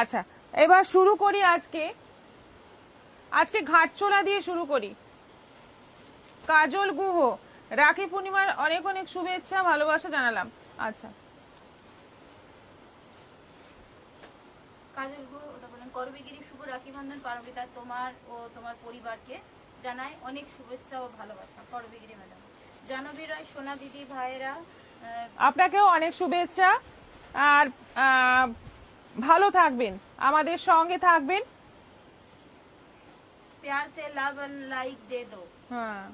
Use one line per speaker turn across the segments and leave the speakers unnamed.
আচ্ছা, এবার শুরু করি। আজকে ঘাটচোলা দিয়ে শুরু করি। কাজল গুহ, রাখি পূর্ণিমার অনেক অনেক শুভেচ্ছা, ভালোবাসা জানালাম। আচ্ছা,
কাজল গুহ ওটা বলেন, করবিগিরি শুভ রাখি বন্ধন পারমিতা, তোমার ও তোমার পরিবারকে জানাই অনেক শুভেচ্ছা ও ভালোবাসা। করবিগিরি ম্যাডাম। জাহ্নবী রায়, সোনা দিদি, ভাইয়েরা
আপনাকেও অনেক শুভেচ্ছা। আর ভালো থাকবেন, আমাদের সঙ্গে থাকবেন।
प्यार से लव एंड लाइक दे दो।
হ্যাঁ,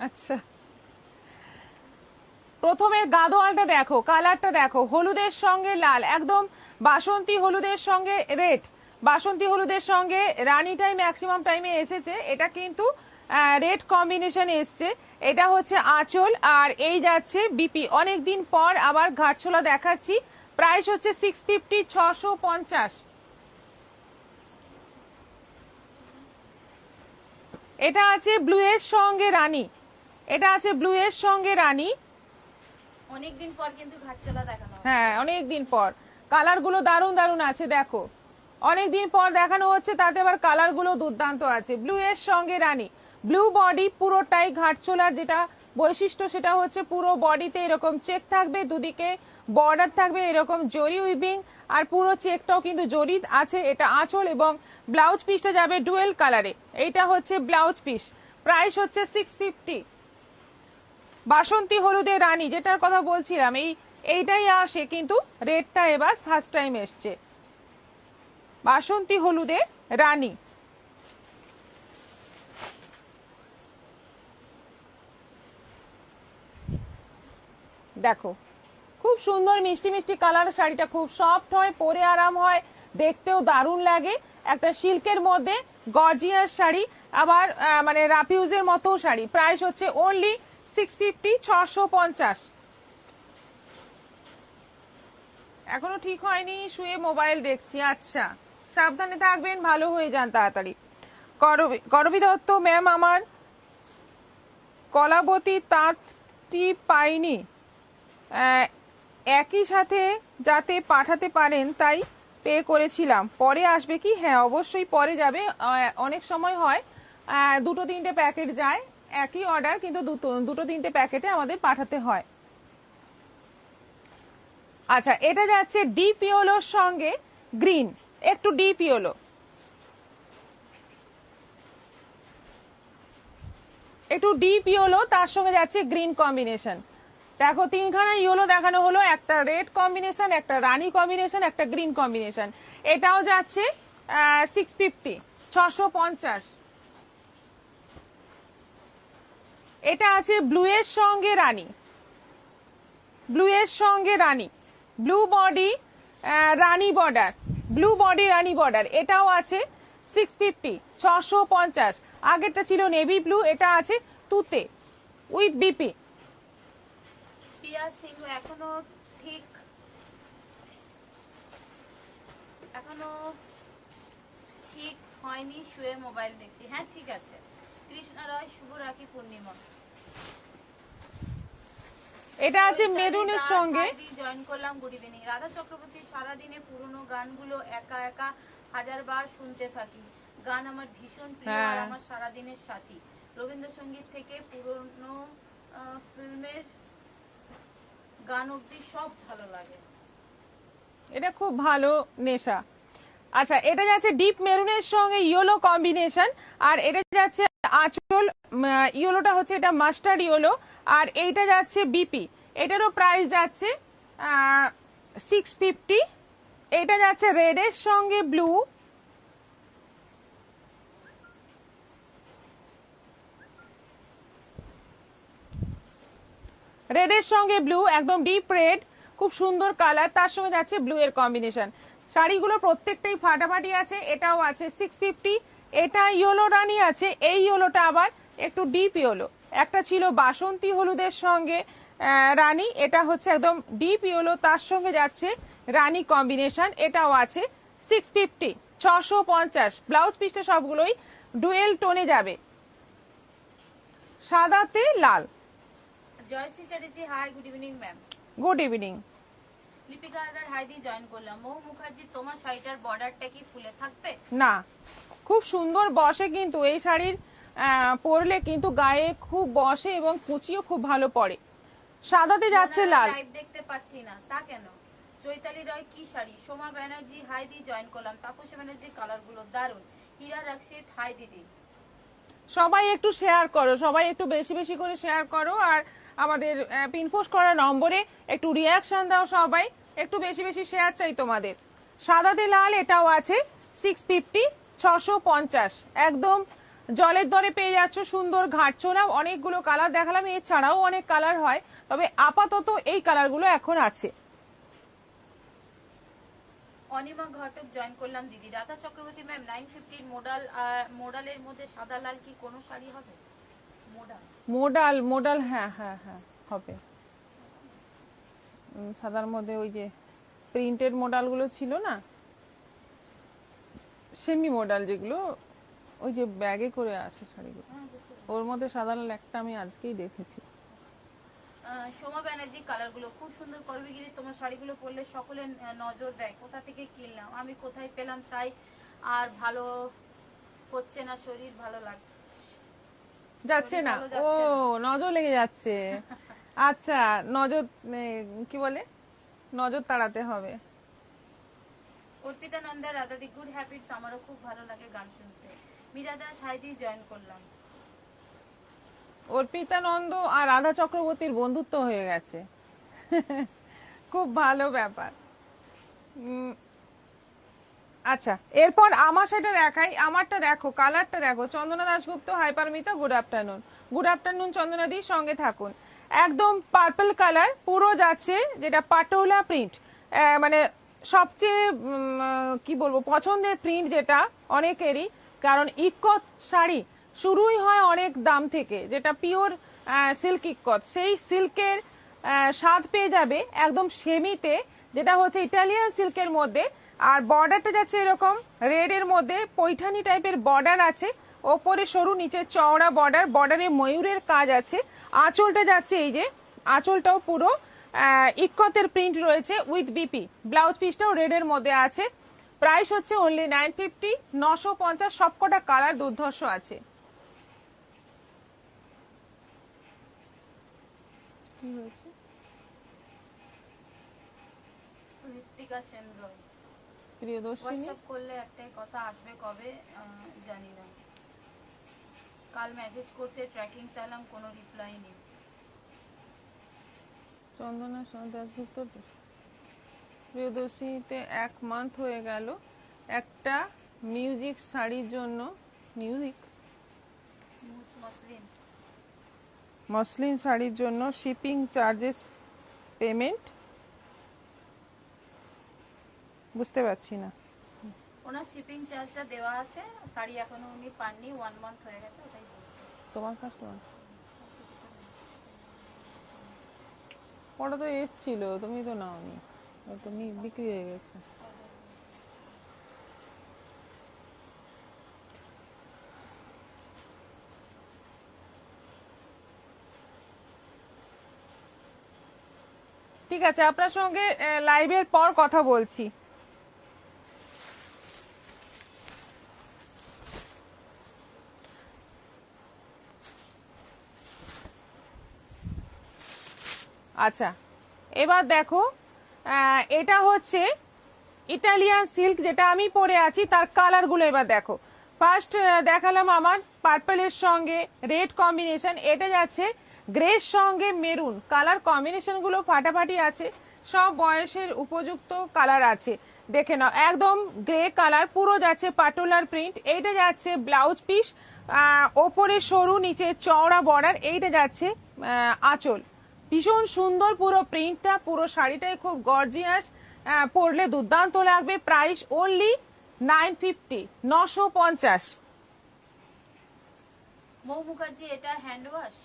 আচ্ছা, প্রথমে গাদোয়ালটা দেখো, কালারটা দেখো, হলুদের সঙ্গে লাল, একদম বাসন্তী হলুদের সঙ্গে রেড, বাসন্তী হলুদের সঙ্গে রানীটাই ম্যাক্সিমাম টাইমে এসেছে, এটা কিন্তু রেড কম্বিনেশন এসছে। এটা হচ্ছে আঁচল, আর এই যাচ্ছে বিপি। অনেকদিন পর আবার ঘাটছোলা দেখাচ্ছি। প্রাইস হচ্ছে 650, 650। এটা আছে ব্লু এর সঙ্গে রানী, এটা আছে ব্লু এর সঙ্গে রানী।
অনেকদিন পর কিন্তু ঘাটচলা দেখানো হচ্ছে।
হ্যাঁ, অনেকদিন পর। কালার গুলো দারুণ দারুণ আছে, দেখো অনেকদিন পর দেখানো হচ্ছে, তাতে আবার কালার গুলো দুর্দান্ত আছে। ব্লু এর সঙ্গে রানী, ব্লু বডি পুরোটাই। ঘাটচোলার যেটা বৈশিষ্ট্য সেটা হচ্ছে পুরো বডিতে এরকম চেক থাকবে, দুদিকে বর্ডার থাকবে এরকম জরি উইভিং, আর পুরো চেকটাও কিন্তু জরি আছে। এটা আঁচল, এবং ব্লাউজ পিসটা যাবে ডুয়েল কালারে। এইটা হচ্ছে ব্লাউজ পিস। প্রাইস হচ্ছে 650। বাসন্তী হলুদে রানী, যেটার কথা বলছিলাম, এইটাই আসে, কিন্তু রেডটা এবার ফার্স্ট টাইম এসছে। বাসন্তী হলুদে রানী। দেখো, খুব সুন্দর মিষ্টি মিষ্টি কালার। শাড়িটা খুব সফট হয়, পরে আরাম হয়, দেখতেও দারুণ লাগে। একটা সিল্কের মধ্যে গর্জিয়াস শাড়ি, আবার মানে রাফিউজের মতো শাড়ি। প্রাইস হচ্ছে অনলি 650, 650। এখনো ঠিক হয়নি, শুয়ে মোবাইল দেখছি। আচ্ছা, সাবধানে থাকবেন, ভালো হয়ে যান তাড়াতাড়ি। করবী দত্ত ম্যাম, আমার কলাবতী তাঁতটি পাইনি, একই সাথে যাতে পাঠাতে পারেন তাই পে করেছিলাম, পরে আসবে কি? হ্যাঁ, অবশ্যই পরে যাবে। অনেক সময় হয় দুটো তিনটে প্যাকেট যায়, একই অর্ডার কিন্তু দুটো তিনটে প্যাকেটে আমাদের পাঠাতে হয়। আচ্ছা, এটা যাচ্ছে ডিপ ইয়েলোর সঙ্গে গ্রিন, একটু ডিপ ইয়েলো, একটু ডিপ ইয়েলো, তার সঙ্গে যাচ্ছে গ্রিন কম্বিনেশন। দেখো, তিনখানা ইয়েলো দেখানো হলো, একটা রেড কম্বিনেশন, একটা রানী কম্বিনেশন, একটা গ্রিন কম্বিনেশন। এটাও যাচ্ছে 650, 650। এটা আছে ব্লু এর সঙ্গে রানী, ব্লু এর সঙ্গে রানী, ব্লু বডি রানী বর্ডার, ব্লু বডি রানী বর্ডার। এটাও আছে 650, 650। আগেরটা ছিল নেভি ব্লু, এটা আছে তুতে উইথ বিপি।
পিয়া সিংহ, এখনো ঠিক হয়নি, শুয়ে মোবাইল দেখছি। হ্যাঁ, ঠিক আছে। কৃষ্ণা রায়, শুভ রাখি পূর্ণিমা।
এটা আছে মেরুনের সঙ্গে।
জয়েন করলাম, গুড ইভিনিং। রাধা চক্রবর্তী, সারাদিনে পুরনো গানগুলো একা একা হাজারবার শুনতে থাকি। গান আমার ভীষণ প্রিয় আর আমার সারাদিনের সাথী। রবীন্দ্রসঙ্গীত থেকে পুরনো ফিল্মের গান অব্দি সব ভালো লাগে।
এটা খুব ভালো নেশা। আচ্ছা, এটা যাচ্ছে ডিপ মেরুনের সঙ্গে ইয়েলো কম্বিনেশন, আর এটা যাচ্ছে আঁচল। ইয়েলোটা হচ্ছে এটা মাস্টার্ড ইয়েলো, আর এইটা যাচ্ছে বিপি। এটারও প্রাইস যাচ্ছে 650। এটা যাচ্ছে রেডের সঙ্গে ব্লু, রেডের সঙ্গে ব্লু, একদম ডিপ রেড, খুব সুন্দর কালার। তার সঙ্গে যাচ্ছে ব্লু এর কম্বিনেশন। শাড়িগুলো প্রত্যেকটাই ফাটাফাটি আছে। এটাও আছে 650। এটা ইয়েলো রানী আছে, এই ইয়েলোটা আবার একটু ডিপ ইয়েলো। একটা ছিল বাসন্তী হলুদের সঙ্গে রানী, এটা হচ্ছে একদম ডিপ ইয়েলো, তার সঙ্গে যাচ্ছে রানী কম্বিনেশন। এটাও আছে 650, 650। ব্লাউজ পিসটা সবগুলোই ডুয়েল টোনে যাবে, সাদাতে লাল।
Jayashree Chatterjee, hi, good evening ma'am.
Good evening.
Lipika Haldar hi দিয়ে জয়েন করলাম। মৌ মুখার্জি তোমার শাড়িটার বর্ডারটা কি ফুলে থাকবে?
না, খুব সুন্দর বসে কিন্তু এই শাড়ির পরলে কিন্তু গায়ে খুব বসে এবং কুচিও খুব ভালো পড়ে। সাদাতে যাচ্ছে লাল।
লাইভ দেখতে পাচ্ছি না, তা কেন? চৈতালি রয় কি শাড়ি? সোমা ব্যানার্জি হাই দিয়ে জয়েন করলাম। তাপসী ব্যানার্জি কালারগুলো দারুণ। হীরা রাক্ষিত হাই দিদি।
সবাই একটু শেয়ার করো, সবাই একটু বেশি বেশি করে শেয়ার করো, আর আমাদের পিনপোস্ট করা নম্বরে একটু রিয়াকশন দাও। সবাই একটু বেশি বেশি শেয়ার চাই তোমাদের। সাদাতে লাল এটাও আছে 650, 650, একদম জলের দরে পেয়ে যাচ্ছ। সুন্দর ঘাটচোলা, অনেকগুলো কালার দেখালাম, এছাড়াও অনেক কালার হয়, তবে আপাতত এই কালারগুলো এখন আছে।
অনিমা ঘটক জয়েন করলাম দিদি। রাধা চক্রবর্তী ম্যাম 950 মোডালের মধ্যে সাদা লাল কি কোনো শাড়ি হবে?
মোডাল হ্যাঁ হ্যাঁ হ্যাঁ হবে। সাদার মধ্যে ওই যে প্রিন্টেড মোডালগুলো ছিল না, সেমি মোডাল যেগুলো ওই যে ব্যাগে করে আসে শাড়িগুলো, ওর মধ্যে সাদা লাল একটা আমি আজকেই দেখেছি।
সোমা ব্যানার্জি কালারগুলো খুব সুন্দর। করবিগিরি তোমার শাড়িগুলো পরলে সকলে নজর দেয়। কোথা থেকে কিনলাম? আমি কোথায় পেলাম তাই আর ভালো হচ্ছে না, শরীর ভালো
যাচ্ছে না, ও নজর লেগে যাচ্ছে। আচ্ছা, নজর কি বলে, নজর তাড়াতে হবে।
অর্পিতা নন্দা রাধাদি গুড হ্যাবিটস, আমারও খুব ভালো লাগে গান শুনতে। মীরা দাস হাই দিয়ে জয়েন করলাম।
অর্পিতা নন্দ আর রাধা চক্রবর্তীর বন্ধুত্ব হয়ে গেছে, খুব ভালো ব্যাপার। আচ্ছা, এরপর আমার সেটা দেখাই। আমারটা দেখো, কালারটা দেখো। Chandana Dasgupta, hi Paromita, good afternoon. Good afternoon Chandana দি, সঙ্গে থাকুন। একদম পার্পল কালার পুরো যাচ্ছে, যেটা পাটোলা প্রিন্ট, মানে সবচেয়ে কি বলবো পছন্দের প্রিন্ট যেটা অনেকেরই, কারণ ইক্কত শাড়ি শুরুই হয় অনেক দাম থেকে, যেটা পিওর সিল্ক ইক্কত, সেই সিল্কের স্বাদ পেয়ে যাবে একদম সেমিতে, যেটা হচ্ছে ইটালিয়ান সিল্কের মধ্যে। আর বর্ডারটা যাচ্ছে এরকম রেড এর মধ্যে পৈঠানি টাইপের বর্ডার আছে, ওপরে সরু, নিচে চওড়া বর্ডার, বর্ডারে ময়ূরের কাজ আছে। আঁচলটা যাচ্ছে এই যে, আঁচলটাও পুরো ইক্কতের প্রিন্ট রয়েছে উইথ বিপি। ব্লাউজ পিসটাও রেড এর মধ্যে আছে। প্রাইস হচ্ছে অনলি 950, 950। সবকটা কালার দুর্ধর্ষ আছে। কি হয়েছে?
ঋত্বিকা সেন রয়
প্রিয়দর্শিনী
হোয়াটসঅ্যাপ করলে একটাই কথা, আসবে কবে জানি না। কাল মেসেজ করতে ট্র্যাকিং চাইলাম, কোনো রিপ্লাই নেই।
চন্দনা দাশগুপ্ত প্রিয়দর্শিনীতে 1 মান্থ হয়ে গেল। একটা মিউজিক শাড়ির জন্য, মিউজিক মসলিন শাড়ির জন্য শিপিং চার্জেস পেমেন্ট বুঝতে পারছি না।
ওনার শিপিং চার্জটা দেওয়া আছে, শাড়ি এখনো উনি পাননি, 1 মান্থ হয়ে গেছে, ওটাই বলছি।
তোমার কাস্টমার ওটা তো এসছিল, তুমি তো নাওনি, তুমি বিক্রি হয়ে গেছে। ঠিক আছে, আপনার সঙ্গে লাইভের পর কথা বলছি। আচ্ছা, এবার দেখো, এটা হচ্ছে ইটালিয়ান সিল্ক, যেটা আমি পরে আছি, তার কালারগুলো এবার দেখো। ফার্স্ট দেখালাম আমার পার্পলের সঙ্গে রেড কম্বিনেশন, এটা যাচ্ছে গ্রের সঙ্গে মেরুন। কালার কম্বিনেশন গুলো ফাটাফাটি আছে, সব বয়সের উপযুক্ত কালার আছে। দেখে নাও, একদম গ্রে কালার, পুরো যাচ্ছে পাটোলার প্রিন্ট। এইটা যাচ্ছে ব্লাউজ পিস, ওপরে সরু, নিচে চওড়া বর্ডার। এইটা যাচ্ছে আঁচল। ভীষণ সুন্দর পুরো প্রিন্টটা, পুরো শাড়িটাই খুব গর্জিয়াস, পরলে দুর্দান্ত লাগবে। Price only 950, 950।
মৌ মুখার্জি এটা হ্যান্ড ওয়াশ?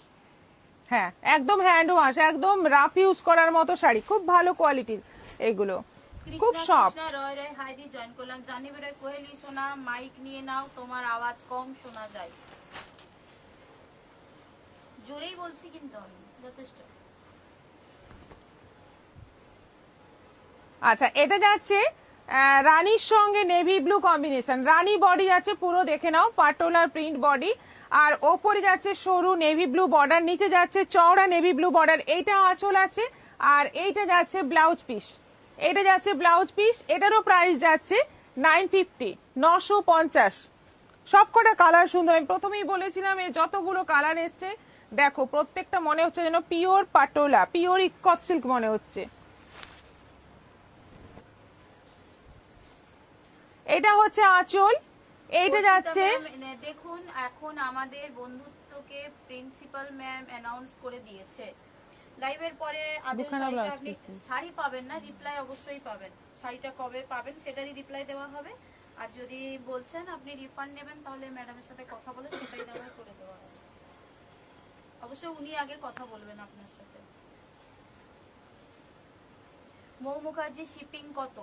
হ্যাঁ, একদম হ্যান্ড ওয়াশ, একদম রাফ ইউজ করার মতো শাড়ি, খুব ভালো কোয়ালিটির এগুলো, খুব সফট।
কৃষ্ণা রয় রয় হাই দিয়ে জয়েন করলাম। জাহ্নবী রয় কোহেলি সোনা মাইক নিয়ে নাও, তোমার আওয়াজ কম শোনা যায়। জোরেই বলছি কিন্তু আমি যথেষ্ট।
আচ্ছা, এটা যাচ্ছে রানীর সঙ্গে নেভি ব্লু কম্বিনেশন। রানী বডি যাচ্ছে পুরো, দেখে নাও, পাটোলার প্রিন্ট বডি, আর ওপরে যাচ্ছে সরু নেভি ব্লু বর্ডার, নিচে যাচ্ছে চওড়া নেভি ব্লু বর্ডার। এইটা আঁচল আছে, আর এইটা যাচ্ছে ব্লাউজ পিস। এটা যাচ্ছে ব্লাউজ পিস, এটারও প্রাইস যাচ্ছে 950, 950। সবকটা কালার সুন্দর। আমি প্রথমেই বলেছিলাম এই যতগুলো কালার এসছে দেখো, প্রত্যেকটা মনে হচ্ছে যেন পিওর পাটোলা, পিওর ইকট সিল্ক মনে হচ্ছে। এটা হচ্ছে আঁচল, এইটা যাচ্ছে,
দেখুন এখন আমাদের বন্ধুত্বকে প্রিন্সিপাল ম্যাম অ্যানাউন্স করে দিয়েছে। লাইভের পরে আপনি শাড়ি পাবেন না, রিপ্লাই অবশ্যই পাবেন। শাড়িটা কবে পাবেন সেটারই রিপ্লাই দেওয়া হবে। আর যদি বলছেন আপনি রিফান্ড নেবেন, তাহলে ম্যাডামের সাথে কথা বলে সেটাই দেওয়া করে দেওয়া হবে। অবশ্যই উনি আগে কথা বলবেন আপনার সাথে। মৌ মুখার্জি শিপিং কত?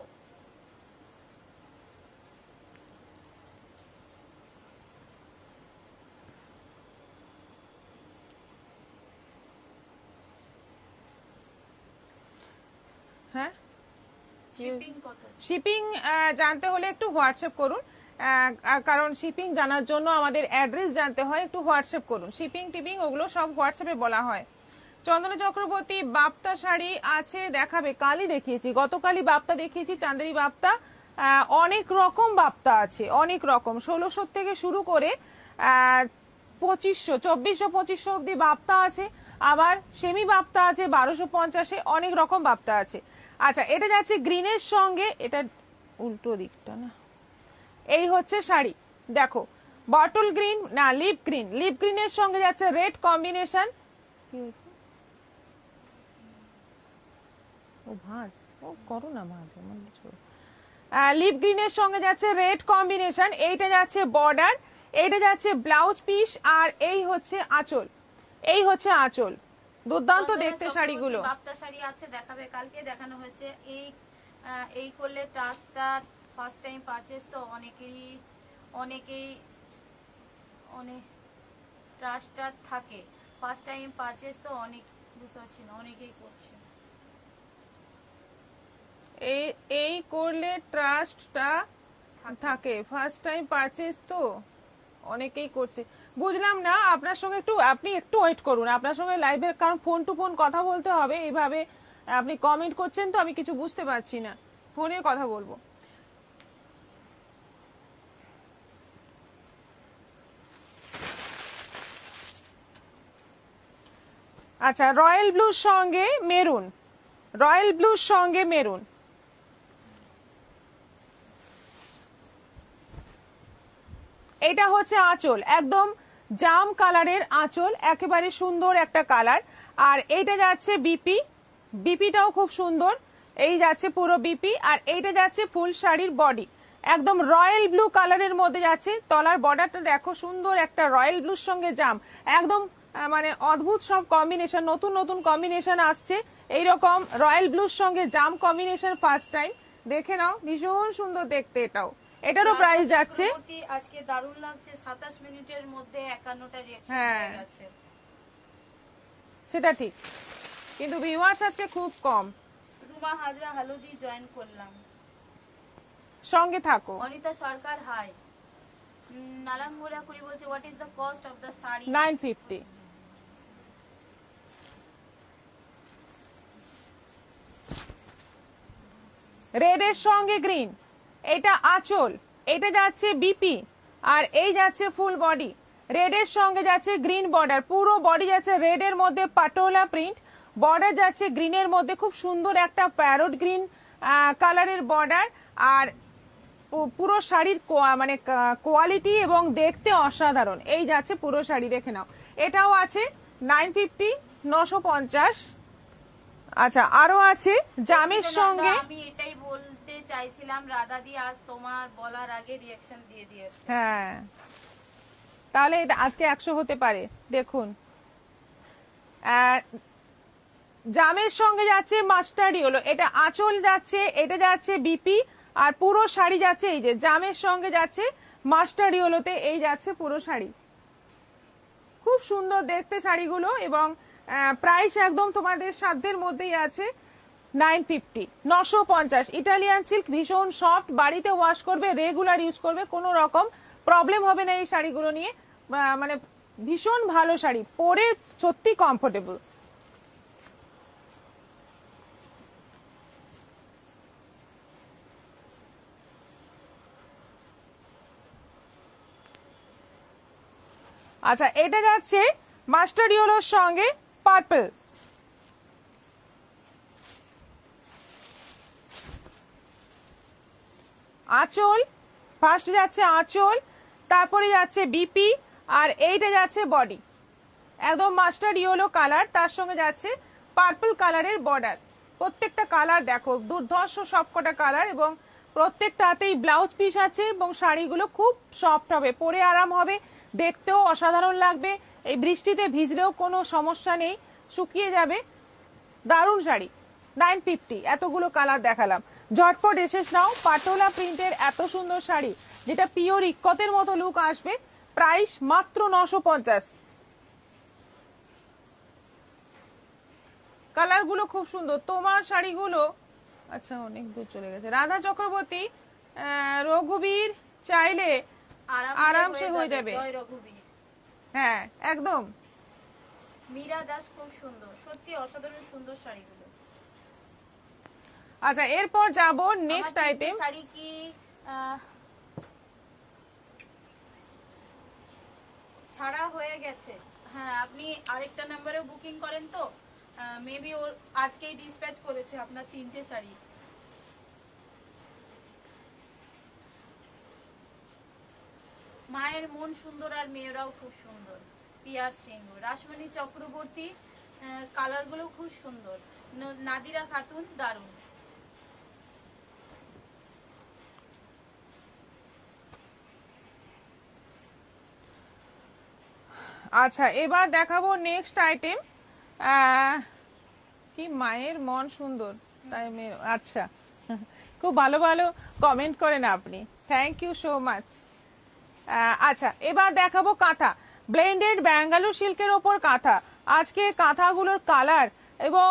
হ্যাঁ,
শিপিং কত?
শিপিং জানতে হলে একটু হোয়াটসঅ্যাপ করুন, কারণ শিপিং জানার জন্য আমাদের অ্যাড্রেস জানতে হয়, একটু হোয়াটসঅ্যাপ করুন। শিপিং টিপিং ওগুলো সব হোয়াটসঅ্যাপে বলা হয়। চন্দনা চক্রবর্তী বাপ্তা শাড়ি আছে, দেখাবে? কালই দেখিয়েছি, গতকালই বাপ্তা দেখিয়েছি, চান্দেরি বাপ্তা। অনেক রকম বাপ্তা আছে, অনেক রকম, 1600 থেকে শুরু করে 2500, 2400, 2500 অব্দি বাপ্তা আছে। আবার সেমি বাপ্তা আছে 1250-এ, অনেক রকম বাপ্তা আছে। আচ্ছা, এটা যাচ্ছে গ্রিনের সঙ্গে, এটা উল্টো দিকটা না, এই হচ্ছে শাড়ি, দেখো, বটল গ্রিন না লিপ গ্রিন, লিপ গ্রিনের সঙ্গে যাচ্ছে রেড কম্বিনেশন। কি হয়েছে? ও ভাঁজ, ও করো না ভাঁজ, আমার কিছু। লিপ গ্রিনের সঙ্গে যাচ্ছে রেড কম্বিনেশন, এইটা যাচ্ছে বর্ডার, এইটা যাচ্ছে ব্লাউজ পিস, আর এই হচ্ছে আঁচল, এই হচ্ছে আঁচল। দুর্দান্ত দেখতে শাড়িগুলো।
বাপ্তা শাড়ি আছে, দেখাবে, কালকে দেখানো হয়েছে। এই করলে টাচটা ফার্স্ট টাইম পারচেজ, তো অনেকেই ট্রাস্টটা থাকে, ফার্স্ট টাইম পারচেজ তো অনেক, বুঝতে পারছি না, অনেকেই করছে।
এই করলে ট্রাস্টটা থাকে, ফার্স্ট টাইম পারচেজ তো অনেকেই করছে। বুঝলাম না, আপনার সঙ্গে আপনি একটু ওয়েট করুন, আপনার সঙ্গে লাইভে, কারণ ফোন টু ফোন কথা বলতে হবে, এইভাবে আপনি কমেন্ট করছেন তো আমি কিছু বুঝতে পারছি না, ফোনে কথা বলবো। আচ্ছা, রয়্যাল ব্লুর সঙ্গে মেরুন, রয়্যাল ব্লুর সঙ্গে মেরুন, এটা হচ্ছে আঁচল, একদম জাম কালারের আঁচল, একেবারে সুন্দর একটা কালার। আর এইটা যাচ্ছে বিপি, বিপিটাও খুব সুন্দর, এই যাচ্ছে পুরো বিপি, আর এইটা যাচ্ছে ফুল শাড়ির বডি, একদম রয়্যাল ব্লু কালারের মধ্যে যাচ্ছে। তলার বর্ডারটা দেখো, সুন্দর একটা রয়্যাল ব্লুর সঙ্গে জাম, একদম মানে অদ্ভুত সব কম্বিনেশন, নতুন নতুন কম্বিনেশন আসছে এইরকম রয়্যাল ব্লুর সঙ্গে জাম কম্বিনেশন, ফার্স্ট টাইম। দেখে নাও, ভীষণ সুন্দর দেখতে এটাও। এটারও প্রাইস যাচ্ছে,
আজকে দারুণ লাগছে, 27 মিনিটের মধ্যে 51টা রিঅ্যাকশন
হ্যাঁ,
হয়ে গেছে।
সেটা ঠিক, কিন্তু ভিউয়ার্স আজকে খুব কম।
রুমা হাজরা হালুদি জয়েন করলাম,
সঙ্গে থাকো।
অনিতা সরকার হাই। নালাঙ্গুলা কুড়ি বলছে, what is the cost of the sari?
950। Red এর সঙ্গে গ্রিন, এটা আঁচল, এটা যাচ্ছে বিপি, আর এই যাচ্ছে ফুল বডি। রেড এর সঙ্গে যাচ্ছে গ্রিন বর্ডার, পুরো বডি যাচ্ছে রেড এর মধ্যে পাটোলা প্রিন্ট, বর্ডার যাচ্ছে গ্রিনের মধ্যে, খুব সুন্দর একটা প্যারট গ্রিন কালারের বর্ডার। আর পুরো শাড়ির মানে কোয়ালিটি এবং দেখতে অসাধারণ, এই যাচ্ছে পুরো শাড়ি, দেখে নাও। এটাও আছে 950, 950। আচ্ছা, আরো আছে জামের সঙ্গে,
আমি এটাই বলতে চাইছিলাম, রাধা দি আজ তোমার বলার আগে রিঅ্যাকশন দিয়ে দিয়েছে।
হ্যাঁ, তাহলে এটা আজকে 100 হতে পারে। দেখুন, জামের সঙ্গে যাচ্ছে মাস্টার্ড ইয়েলো, এটা আঁচল যাচ্ছে, এটা যাচ্ছে বিপি, আর পুরো শাড়ি যাচ্ছে এই যে জামের সঙ্গে যাচ্ছে মাস্টার্ড ইয়েলোতে, এই যাচ্ছে পুরো শাড়ি। খুব সুন্দর দেখতে শাড়িগুলো, এবং প্রাইস একদম তোমাদের সাধ্যের মধ্যেই আছে। 950, 950। ইটালিয়ান সিল্ক, ভীষণ সফট, বাড়িতে ওয়াশ করবে, রেগুলার ইউজ করবে, কোনো রকম প্রবলেম হবে না এই শাড়িগুলো নিয়ে। মানে ভীষণ ভালো শাড়ি, পরে সত্যি কমফোর্টেবল। আচ্ছা, এটা যাচ্ছে মাস্টার্ড ইয়েলোর সঙ্গে পার্পল। আঁচল, ফার্স্ট যাচ্ছে আঁচল, তারপরে যাচ্ছে বিপি, আর এইটা যাচ্ছে বডি। একদম মাস্টার্ড ইয়েলো কালার, তার সঙ্গে যাচ্ছে পার্পল কালারের বর্ডার। প্রত্যেকটা কালার দেখো দুর্ধর্ষ সবকটা কালার, এবং প্রত্যেকটাতেই ব্লাউজ পিস আছে, এবং শাড়িগুলো খুব সফট হবে, পরে আরাম হবে, দেখতেও অসাধারণ লাগবে। এই বৃষ্টিতে ভিজলেও কোনো সমস্যা নেই, শুকিয়ে যাবে। দারুণ শাড়ি। 950, এতগুলো কালার দেখালাম। ঝটপট এসে নাও। পাটোলা প্রিন্টের এত সুন্দর শাড়ি, যেটা পিওর ইক্কতের মতো লুক আসবে। প্রাইস মাত্র 950। কালার গুলো খুব সুন্দর। তোমার শাড়িগুলো আচ্ছা অনেক দূর চলে গেছে। রাধা চক্রবর্তী, রঘুবীর চাইলে আরামসে হয়ে যাবে।
জয় রঘুবীর।
হ্যাঁ একদম।
মীরা দাস খুব সুন্দর, সত্যি অসাধারণ সুন্দর শাড়িগুলো।
আচ্ছা, এরপর যাব নেক্সট
আমার
আইটেম।
শাড়ি কি ছাড়া হয়ে গেছে? হ্যাঁ, আপনি আরেকটা নম্বরে বুকিং করেন তো মেবি ওর আজকেই ডিসপ্যাচ করেছে আপনার 3টে শাড়ি। মায়ের মন সুন্দর আর মেয়েরাও খুব সুন্দর, পিয়ার সিংহ। রাসমণি চক্রবর্তী, কালারগুলো খুব সুন্দর। নাদিরা খাতুন, দারুণ।
আচ্ছা, এবার দেখাবো নেক্সট আইটেম। কি মায়ের মন সুন্দর, তাই আচ্ছা, খুব ভালো ভালো কমেন্ট করেন আপনি, থ্যাংক ইউ সো মাচ। আচ্ছা, এবার দেখাবো কাঁথা, ব্লেন্ডেড ব্যাঙ্গালোর সিল্কের ওপর কাঁথা। আজকে কাঁথাগুলোর কালার এবং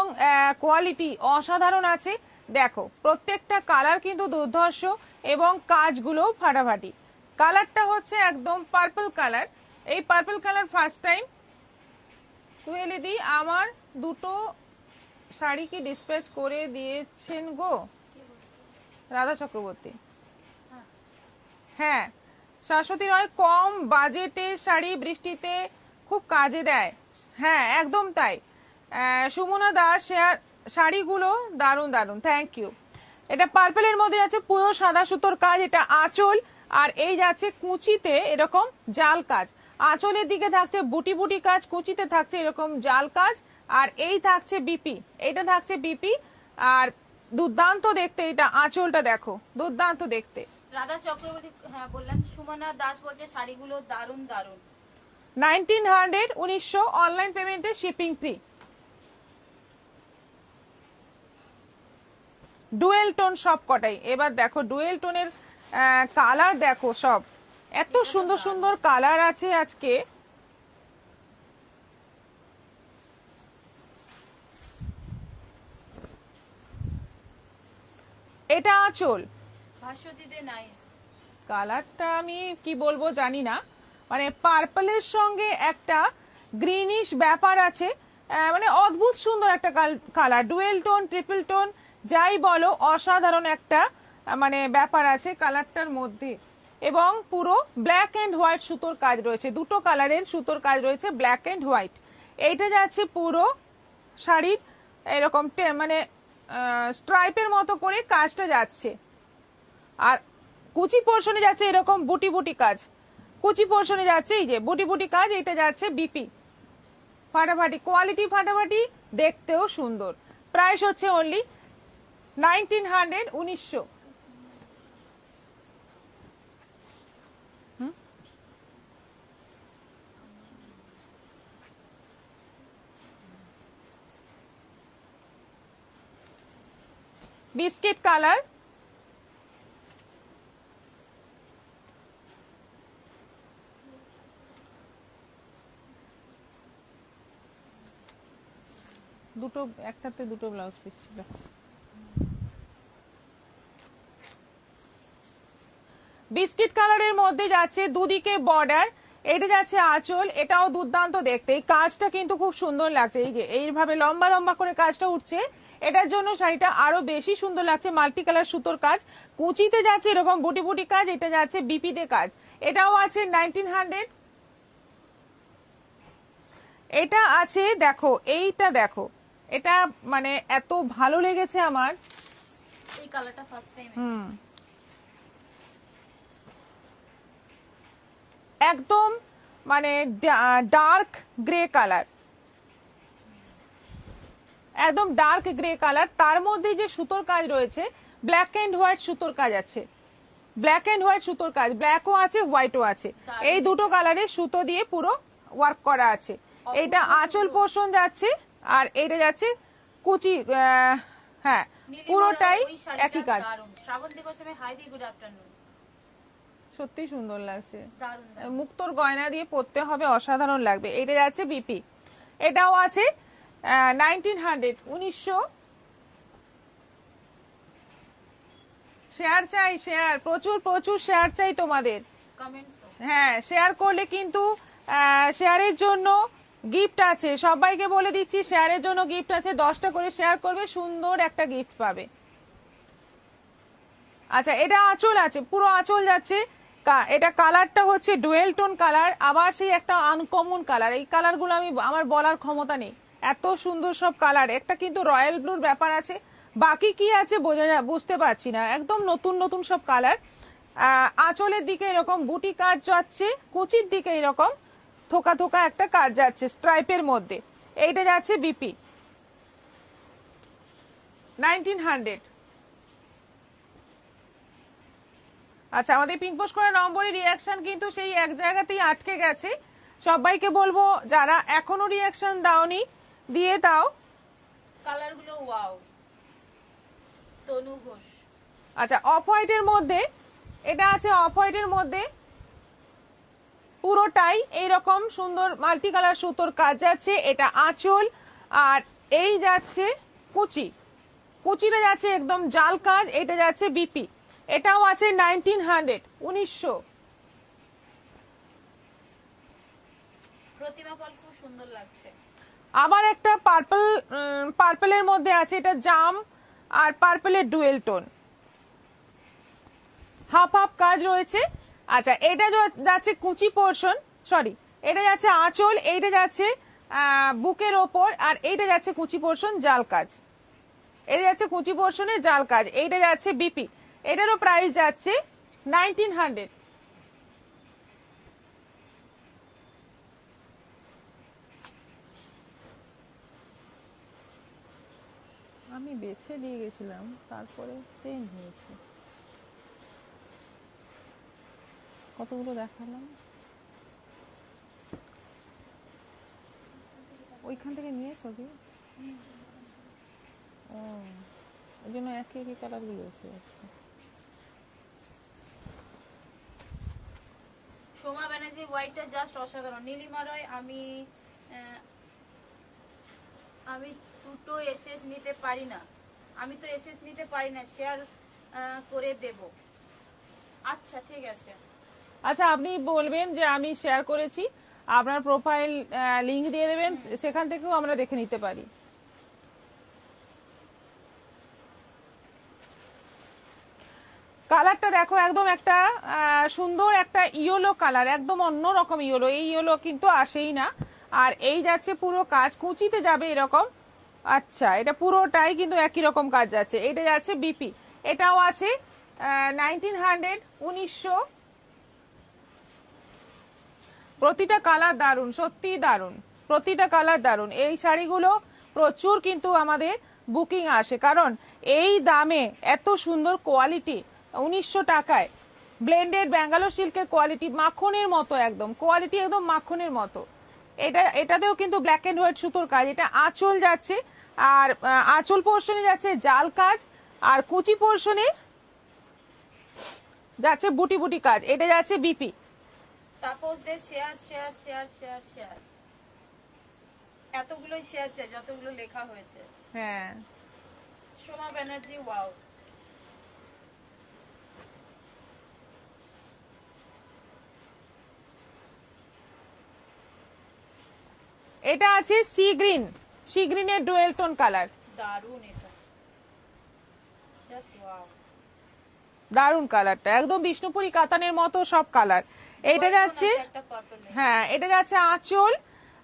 কোয়ালিটি অসাধারণ আছে। দেখো প্রত্যেকটা কালার কিন্তু দুর্ধর্ষ, এবং কাজগুলো ফাটাফাটি। কালারটা হচ্ছে একদম পার্পল কালার। এই পার্পল কালার ফার্স্ট টাইম। কুহেলিদি, আমার দুটো শাড়ি কি ডিসপ্যাচ করে দিয়েছেন গো? রাধা চক্রবর্তী, হ্যাঁ। শাশ্বতী রয়, কম বাজেটের শাড়ি বৃষ্টিতে খুব কাজে দেয়। হ্যাঁ একদম তাই। সুমনা দাস, শাড়িগুলো দারুণ দারুণ, থ্যাংক ইউ। এটা পার্পলের মধ্যে আছে পুরো সাদা সুতোর কাজ, এটা আঁচল, আর এই যাচ্ছে কুচিতে এরকম জাল কাজ। আঁচলের দিকে থাকছে বুটি বুটি কাজ, কুচিতে থাকছে এরকম জাল কাজ, আর এই থাকছে বিপি, এটা থাকছে বিপি। আর দুর্দান্ত দেখতে, এটা আঁচলটা দেখো, দুর্দান্ত দেখতে।
রাধা চক্রবর্তী, হ্যাঁ বললাম। সুমনা দাস বলছে শাড়িগুলো দারুণ দারুণ।
1900, 1900, অনলাইন পেমেন্টে শিপিং ফ্রি। ডুয়েল টোন সব কটাই। এবার দেখো ডুয়েল টোনের কালার দেখো, সব এত সুন্দর সুন্দর কালার আছে আজকে। এটা আঁচল,
ভাস্বতীতে নাইস।
কালারটা আমি কি বলবো জানি না, মানে পার্পলের সঙ্গে একটা গ্রিনিশ ব্যাপার আছে, মানে অদ্ভুত সুন্দর একটা colour. Dual tone, triple tone, যাই বলো, অসাধারণ একটা মানে ব্যাপার আছে কালারটার মধ্যে। এবং পুরো ব্ল্যাক এন্ড হোয়াইট সুতোর কাজ রয়েছে, দুটো কালারের সুতোর কাজ রয়েছে, ব্ল্যাক এন্ড হোয়াইট। এইটা যাচ্ছে পুরো শাড়ির এরকম মানে স্ট্রাইপের মতো করে কাজটা যাচ্ছে। আর কুচি পোর্শনে যাচ্ছে এরকম বুটি বুটি কাজ, কুচি পোর্শনে যাচ্ছে এই যে বুটি বুটি কাজ, এটা যাচ্ছে বিপি। ফাটাফাটি কোয়ালিটি, ফাটাফাটি, দেখতেও সুন্দর। প্রাইস হচ্ছে অনলি 1900, 1900। বিস্কিট কালার, দুটো, একটাতে দুটো ব্লাউজ পিস ছিল। বিস্কিট কালারের মধ্যে যাচ্ছে দুদিকে বর্ডার, এটা যাচ্ছে আঁচল, এটাও দুর্দান্ত দেখতে। এই কাজটা কিন্তু খুব সুন্দর লাগছে, এই যে এইভাবে লম্বা লম্বা করে কাজটা উঠছে, এটার জন্য শাড়িটা আরো বেশি সুন্দর লাগছে। মাল্টি কালার সুতোর কাজ, কুচিতে যাচ্ছে এরকম বুটি বুটি কাজ, এটা যাচ্ছে বিপিতে কাজ, এটাও আছে 1900। এটা আছে দেখো, এইটা দেখো, এটা মানে এত ভালো লেগেছে আমার।
এই কালারটা ফার্স্ট টাইম।
একদম মানে ডার্ক গ্রে কালার, একদম ডার্ক গ্রে কালার, তার মধ্যে যে সুতোর কাজ রয়েছে ব্ল্যাক এন্ড হোয়াইট সুতোর কাজ আছে, ব্ল্যাক এন্ড হোয়াইট সুতোর কাজ, ব্ল্যাকও আছে হোয়াইটও আছে, এই দুটো কালারের সুতো দিয়ে পুরো ওয়ার্ক করা আছে। এটা আঁচল পোর্শন যাচ্ছে, আর এটা যাচ্ছে কুচি, হ্যাঁ পুরোটাই একই কাজ।
শ্রাবন্তী গোস্বামী, হাই দি, গুড আফটারনুন।
সত্যি সুন্দর লাগছে,
দারুণ।
মুক্তোর গয়না দিয়ে পরতে হবে, অসাধারণ লাগবে। এটা যাচ্ছে বিপি, এটাও আছে 1900, 1900। শেয়ার চাই, শেয়ার, প্রচুর প্রচুর শেয়ার চাই তোমাদের।
কমেন্টস,
হ্যাঁ শেয়ার করলে কিন্তু শেয়ারের জন্য গিফট আছে, সবাইকে বলে দিচ্ছি শেয়ারের জন্য গিফট আছে, 10টা করে শেয়ার করবে, সুন্দর একটা গিফট পাবে। আচ্ছা এটা আঁচল আছে, পুরো আঁচল যাচ্ছে, এটা কালারটা হচ্ছে ডুয়েল টোন কালার, আবার সেই একটা আনকমন কালার, এই কালারগুলো আমি আমার বলার ক্ষমতা নেই, এত সুন্দর সব কালার। একটা কিন্তু রয়্যাল ব্লুর ব্যাপার আছে, বাকি কি আছে বুঝতে পারছি না, একদম নতুন নতুন সব কালার। আঁচলের দিকে এরকম বুটি কাজ যাচ্ছে, কুচির দিকে এরকম থোকা থোকা একটা কাজ যাচ্ছে স্ট্রাইপের মধ্যে, এইটা যাচ্ছে বিপি 1900। আচ্ছা আমাদের পিনপোস্ট করা নম্বরের রিয়াকশন কিন্তু সেই এক জায়গাতেই আটকে গেছে, সবাইকে বলবো যারা এখনো রিয়াকশন দাওনি দিয়ে দাও।
কালারগুলো ওয়াও। তনু ঘোষ।
আচ্ছা অফ হোয়াইটের মধ্যে, এটা আছে অফ হোয়াইটের মধ্যে, পুরোটাই এইরকম সুন্দর মাল্টি কালার সুতোর কাজ যাচ্ছে, এটা আঁচল, আর এই যাচ্ছে কুচি, কুচিটা যাচ্ছে একদম জাল কাজ, এটা যাচ্ছে বিপি, এটাও আছে 1900, 1900।
প্রতিমা পাল, খুব সুন্দর লাগছে।
আবার একটা পার্পলের মধ্যে আছে, এটা জাম আর পার্পলের ডুয়েল টোন, হাফ হাফ কাজ রয়েছে। আচ্ছা এটা যাচ্ছে কুচি পোর্শন, সরি এটা যাচ্ছে আঁচল, এইটা যাচ্ছে বুকের ওপর, আর এইটা যাচ্ছে কুচি পোর্শন জাল কাজ, এটা যাচ্ছে কুচি পোর্শনে জাল কাজ, এইটা যাচ্ছে বিপি, এটারও প্রাইস যাচ্ছে 1900। আমি বেছে দিয়ে গেছিলাম, তারপরে চেঞ্জ হয়েছে, কতগুলো দেখালাম, ওইখান থেকে নিয়েছো কি? ও ওই জন্য একই একই কালারগুলো এসে যাচ্ছে।
সোমা ব্যানার্জি, হোয়াইটটা জাস্ট অসাধারণ। নীলিমা রয়, আমি দুটো এসএস নিতে পারি না, আমি তো এসএস নিতে পারি না, শেয়ার করে দেব। আচ্ছা ঠিক আছে।
আচ্ছা আপনি বলবেন যে আমি শেয়ার করেছি, আপনার প্রোফাইল লিংক দিয়ে দেবেন, সেখান থেকেও আমরা দেখে নিতে পারি। কালারটা দেখো, একদম একটা সুন্দর একটা ইয়েলো কালার, একদম অন্যরকম ইয়েলো, এই ইয়েলো কিন্তু আসেই না। আর এই যাচ্ছে পুরো কাজ, কুচিতে যাবে এরকম। আচ্ছা এটা পুরোটাই কিন্তু একই রকম কাজ যাচ্ছে, এটা যাচ্ছে বিপি, এটাও আছে 1900, 1900। প্রতিটা কালার দারুন, সত্যি দারুন, প্রতিটা কালার দারুন। এই শাড়িগুলো প্রচুর কিন্তু আমাদের বুকিং আসে, কারণ এই দামে এত সুন্দর কোয়ালিটি, 1900 টাকায় ব্লেন্ডেড ব্যাঙ্গালোর সিল্কের কোয়ালিটি, মাখনের মতো, একদম কোয়ালিটি একদম মাখনের মতো। এটাতেও কিন্তু ব্ল্যাক এন্ড হোয়াইট সুতোর কাজ, এটা আঁচল যাচ্ছে, আর আঁচল পোর্শনে যাচ্ছে জাল কাজ, আর কুচি পোর্শনে যাচ্ছে বুটি বুটি কাজ, এটা যাচ্ছে BP.
Tapas Dey, share share share share share, এতগুলোই শেয়ার চাই যতগুলো লেখা হয়েছে।
হ্যাঁ
সোমা ব্যানার্জি, ওয়াও।
এটা আছে সি গ্রিনের ডুয়েল টোন কালার,
দারুন এটা, জাস্ট ওয়াও।
দারুন কালারটা, একদম বিষ্ণুপুরি কাতানের মতো সব কালার। এইটা যাচ্ছে,
একটা পার্পল,
হ্যাঁ এটা যাচ্ছে আঁচল,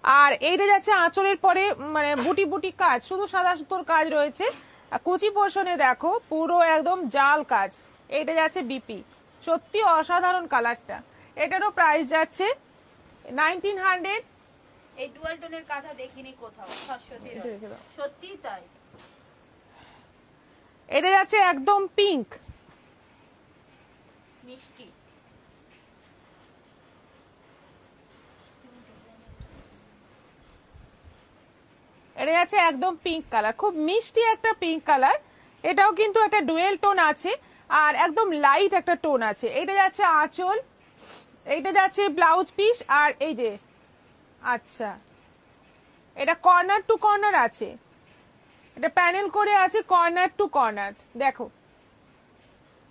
আর এইটা যাচ্ছে আঁচলের পরে মানে বুটি বুটি কাজ, শুধু সাদা সুতোর কাজ রয়েছে। আর কুচি পোর্শনে দেখো পুরো একদম জাল কাজ। এইটা যাচ্ছে বিপি, সত্যি অসাধারণ কালারটা। এটারও প্রাইস যাচ্ছে 1900।
এই ডুয়াল টোনের কাঁথা দেখিনি কোথাও, সত্যি তাই।
এটা যাচ্ছে একদম পিঙ্ক,
মিষ্টি।
এটা যাচ্ছে একদম পিঙ্ক কালার, খুব মিষ্টি একটা পিঙ্ক কালার। এটাও কিন্তু একটা ডুয়েল টোন আছে, আর একদম লাইট একটা টোন আছে। এটা যাচ্ছে আঁচল, এইটা যাচ্ছে ব্লাউজ পিস, আর এই যে আচ্ছা এটা কর্নার টু কর্নার আছে, এটা প্যানেল করে আছে কর্নার টু কর্নার। দেখো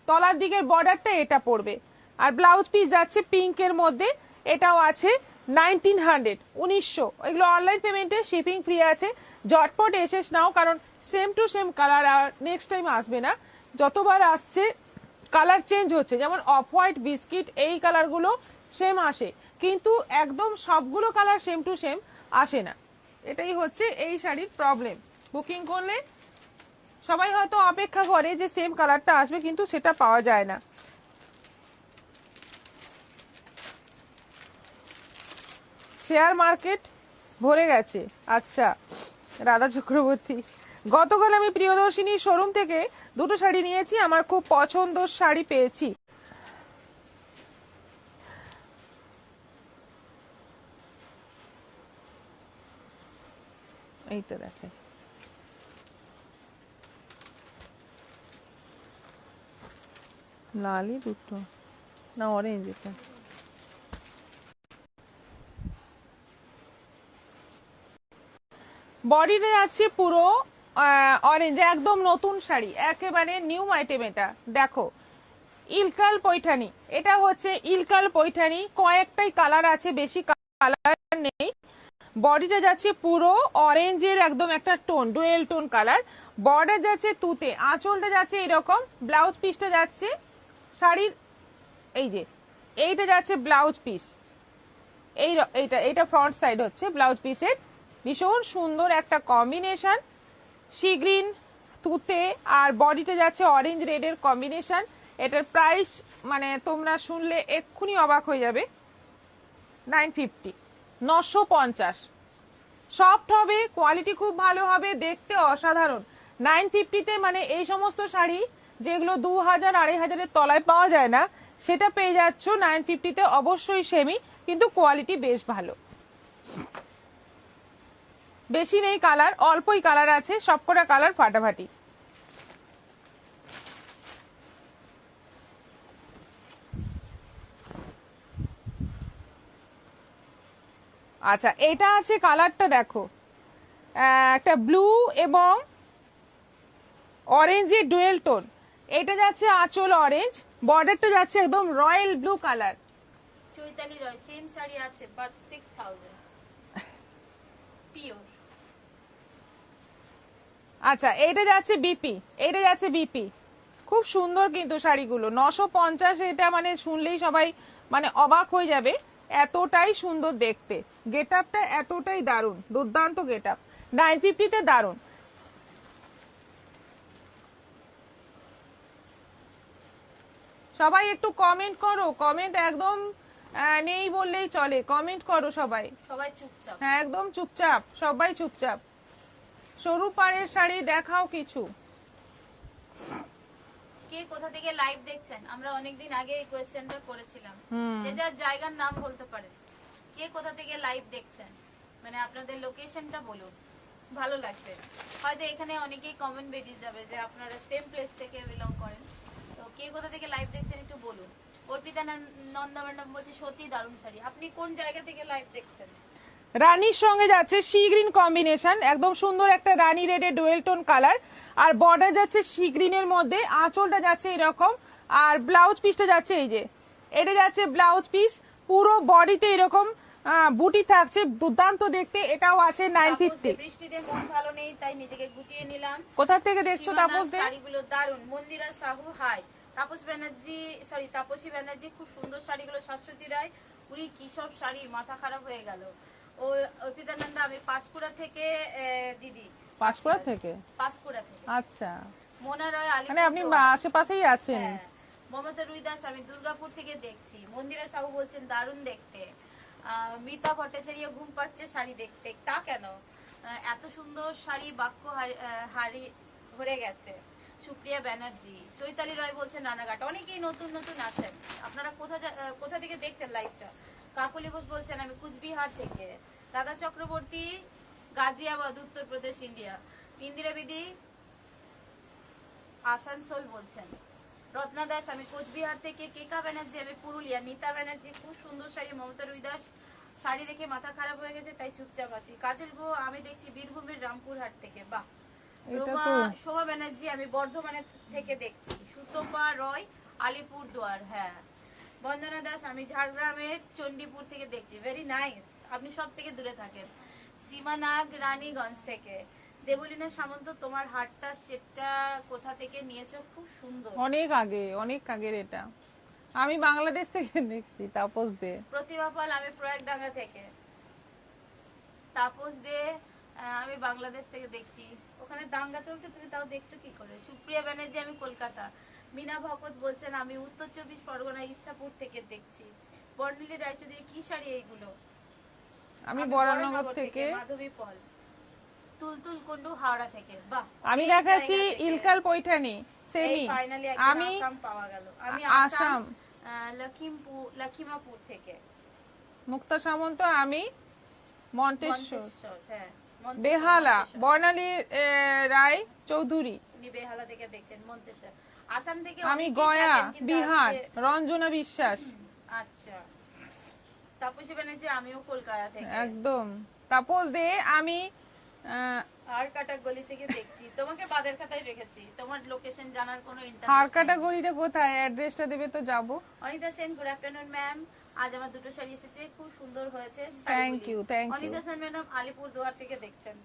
তলার দিকের বর্ডারটা এটা পড়বে, আর ব্লাউজ পিস যাচ্ছে পিঙ্কের মধ্যে। এটাও আছে 1900, 1900। এগুলো অনলাইন পেমেন্টে শিপিং ফ্রি আছে। ঝটপট এসে নাও, কারণ সেম টু সেম কালার আর নেক্সট টাইম আসবে না। যতবার আসছে কালার চেঞ্জ হচ্ছে, যেমন অফ হোয়াইট, বিস্কিট, এই কালারগুলো সেম আসে, কিন্তু একদম সবগুলো কালার সেম টু সেম আসে না। এটাই হচ্ছে এই শাড়ির প্রবলেম। বুকিং করলে সবাই হয়তো অপেক্ষা করে যে সেম কালারটা আসবে, কিন্তু সেটা পাওয়া যায় না। শেয়ার মার্কেট ভরে গেছে। আচ্ছা রাধা চক্রবর্তী, গতকাল আমি প্রিয়দর্শিনী শোরুম থেকে দুটো শাড়ি নিয়েছি, আমার খুব পছন্দের শাড়ি পেয়েছি। এইটা দেখে লালই দুটো না অরেঞ্জ, এটা বডিতে আছে পুরো অরেঞ্জ, একদম নতুন শাড়ি, একেবারে নিউ আইটেম। এটা দেখো ইলকাল পৈঠানি, এটা হচ্ছে ইলকাল পৈঠানি, কয়েকটাই কালার আছে, বেশি কালার নেই। বডিটা যাচ্ছে পুরো অরেঞ্জের একদম একটা tone, dual tone colour. Border যাচ্ছে তুতে, আঁচলটা যাচ্ছে এরকম, ব্লাউজ পিসটা যাচ্ছে শাড়ির এই যে এইটা যাচ্ছে ব্লাউজ পিস, এইটা ফ্রন্ট সাইড হচ্ছে ব্লাউজ পিসের। ভীষণ সুন্দর একটা কম্বিনেশন, সি গ্রিন তুতে, আর বডিতে যাচ্ছে অরেঞ্জ রেডের কম্বিনেশন। এটার প্রাইস মানে তোমরা শুনলে এক্ষুনি অবাক হয়ে যাবে, 950, 950। সফট হবে, কোয়ালিটি খুব ভালো হবে, দেখতে অসাধারণ। 950-তে মানে এই সমস্ত শাড়ি যেগুলো 2000, 2500-এর তলায় পাওয়া যায় না, সেটা পেয়ে যাচ্ছ 950-তে। অবশ্যই সেমি, কিন্তু কোয়ালিটি বেশ ভালো। বেশি নেই কালার, অল্পই কালার আছে, সবকটা কালার ফাটাফাটি। আচ্ছা এটা আছে কালারটা দেখো, একটা ব্লু এবং অরেঞ্জের ডুয়েল টোন। এটা যাচ্ছে আঁচল অরেঞ্জ, বর্ডারটা যাচ্ছে একদম রয়্যাল ব্লু কালার।
চৈতালি রয় সেম শাড়ি আছে, বাট 6000 পিওর।
আচ্ছা এটা যাচ্ছে বিপি, এটা যাচ্ছে বিপি, খুব সুন্দর কিন্তু শাড়িগুলো। 950, এটা মানে শুনলেই সবাই মানে অবাক হয়ে যাবে, এতটাই সুন্দর দেখতে। গেট আপটা এতটাই দারুণ, দুর্দান্ত গেট আপ। 950-তে দারুণ। সবাই একটু কমেন্ট করো, কমেন্ট একদম নেই বললেই চলে, কমেন্ট করো সবাই।
সবাই চুপচাপ,
হ্যাঁ একদম চুপচাপ, সবাই চুপচাপ। সরু পাড়ের শাড়ি দেখাও কিছু।
কে কোথা থেকে লাইভ দেখছেন? আমরা অনেকদিন আগে এই কোয়েশ্চেনটা করেছিলাম, যে যার জায়গার নাম বলতে পারেন। কে কোথা থেকে লাইভ দেখছেন, মানে আপনাদের লোকেশনটা বলুন, ভালো লাগবে। হয়তো এখানে অনেকেই কমেন্ট বেরিয়ে যাবে যে আপনারা সেম প্লেস থেকে বিলং করেন। তো কে কোথা থেকে লাইভ দেখছেন একটু বলুন। অর্পিতা নন্দা বলছে সত্যি দারুণ শাড়ি। আপনি কোন জায়গা থেকে লাইভ দেখছেন?
রানীর সঙ্গে যাচ্ছে সি গ্রিন কম্বিনেশন, একদম সুন্দর একটা রানী রেডের ডুয়েল টোন কালার, আর বর্ডার যাচ্ছে সি গ্রিনের মধ্যে, আঁচলটা যাচ্ছে এরকম, আর ব্লাউজ পিসটা যাচ্ছে এই যে এটা যাচ্ছে ব্লাউজ পিস। পুরো বডিতে এরকম বুটি থাকছে, দুর্দান্ত দেখতে। এটাও আছে 950।
বৃষ্টিতে মন ভালো নেই, তাই নিজেকে গুটিয়ে নিলাম।
কোথা থেকে দেখছো
সীমানার
তাপস দে?
শাড়িগুলো দারুন। মন্দিরা সাহু হাই। তাপসী ব্যানার্জি খুব সুন্দর শাড়িগুলো। শাশ্বতী রায়, উনি কি সব শাড়ি, মাথা খারাপ হয়ে গেল। ও অর্পিতানন্দা, আমি পাঁশকুড়া থেকে দিদি।
পাঁশকুড়া থেকে?
পাঁশকুড়া থেকে।
আচ্ছা,
মোনা রয়,
মানে আপনি
আলিপুরদুয়ার।
আশেপাশেই আছেন।
হ্যাঁ। মমতা রুইদাস, আমি দুর্গাপুর থেকে দেখছি। মন্দিরা সাহু বলছেন দারুণ দেখতে। মিতা ভট্টাচার্য, ঘুম পাচ্ছে শাড়ি দেখতে। তা কেন? এত সুন্দর শাড়ি, বাক্য হারি ভরে গেছে। সুপ্রিয়া ব্যানার্জি, চৈতালি রয় বলছেন রানাঘাট। অনেকেই নতুন নতুন আছেন। আপনারা কোথা থেকে দেখছেন লাইভটা? কাকলি ঘোষ বলছেন আমি কুচবিহার থেকে। রাধা চক্রবর্তী, গাজিয়াবাদ, উত্তরপ্রদেশ, ইন্ডিয়া। ইন্দিরা বিদি, আসানসোল বলছেন। রত্না দাস, আমি কোচবিহার থেকে। কেকা ব্যানার্জি, আমি পুরুলিয়া। নিতা ব্যানার্জি, খুব সুন্দর শাড়ি। মমতা রুইদাস, শাড়ি দেখে মাথা খারাপ হয়ে গেছে, তাই চুপচাপ আছি। কাজল গো, আমি দেখছি বীরভূমের রামপুরহাট থেকে। বাহ। সোমা ব্যানার্জি, আমি বর্ধমানের থেকে দেখছি। সুতপা রয়, আলিপুরদুয়ার। হ্যাঁ। বন্দনা দাস, আমি ঝাড়গ্রামের চণ্ডীপুর থেকে দেখছি। ভেরি নাইস, আপনি সব থেকে দূরে থাকেন। সীমা নাগ, রানীগঞ্জ থেকে। দেবলীনা সামন্ত, তোমার হারটা সেটা কোথা থেকে নিয়েছো? খুব সুন্দর।
অনেক আগের এটা। আমি বাংলাদেশ থেকে দেখছি। তাপস দে।
প্রতিভা পাল, আমি প্রয়াগডাঙ্গা থেকে। তাপস দে, আমি বাংলাদেশ থেকে দেখছি। ওখানে দাঙ্গা চলছে, তুমি তাও দেখছো কি করে? সুপ্রিয়া ব্যানার্জি, আমি কলকাতা। মিনা ভকত বলছেন আমি উত্তর 24 পরগনা, ইচ্ছাপুর থেকে দেখছি। বর্ণিলী রায়চৌধুরী, কি শাড়ি এইগুলো?
আমি বরানগর থেকে।
মাধবী পল, তুলতুল কুন্ডু, হাওড়া থেকে। বাহ।
আমি দেখাচ্ছি ইলকাল পৈঠানি সেমি।
ফাইনালি
আমি
আসাম পাওয়া গেল। আমি
আসাম
লখিমপুর থেকে।
মুক্তা সামন্ত, আমি মন্টেশ্বর।
হ্যাঁ,
বেহালা, বর্ণালী রায় চৌধুরী।
উনি বেহালা থেকে দেখছেন। মন্তেশ্বর। আসাম থেকে
আমি
অনেকেই
গয়া,
থাকেন, কিন্তু
বিহার।
আজকে-
রঞ্জনা বিশ্বাস।
আচ্ছা। তাপসী ব্যানার্জি, আমিও কলকাতা থেকে।
একদম। তাপস দে, আমি
হারকাটা গলি থেকে দেখছি। তোমাকে বাদের খাতায় রেখেছি, তোমার লোকেশন জানার কোনো ইন্টারেস্ট।
হারকাটা গলিটা কোথায়? অ্যাড্রেসটা দেবে তো যাব।
Anita Sen, good afternoon ma'am. আজ আমার দুটো শাড়ি এসেছে, খুব সুন্দর হয়েছে।
Thank you.
Anita Sen madam, Alipurduar থেকে দেখছেন।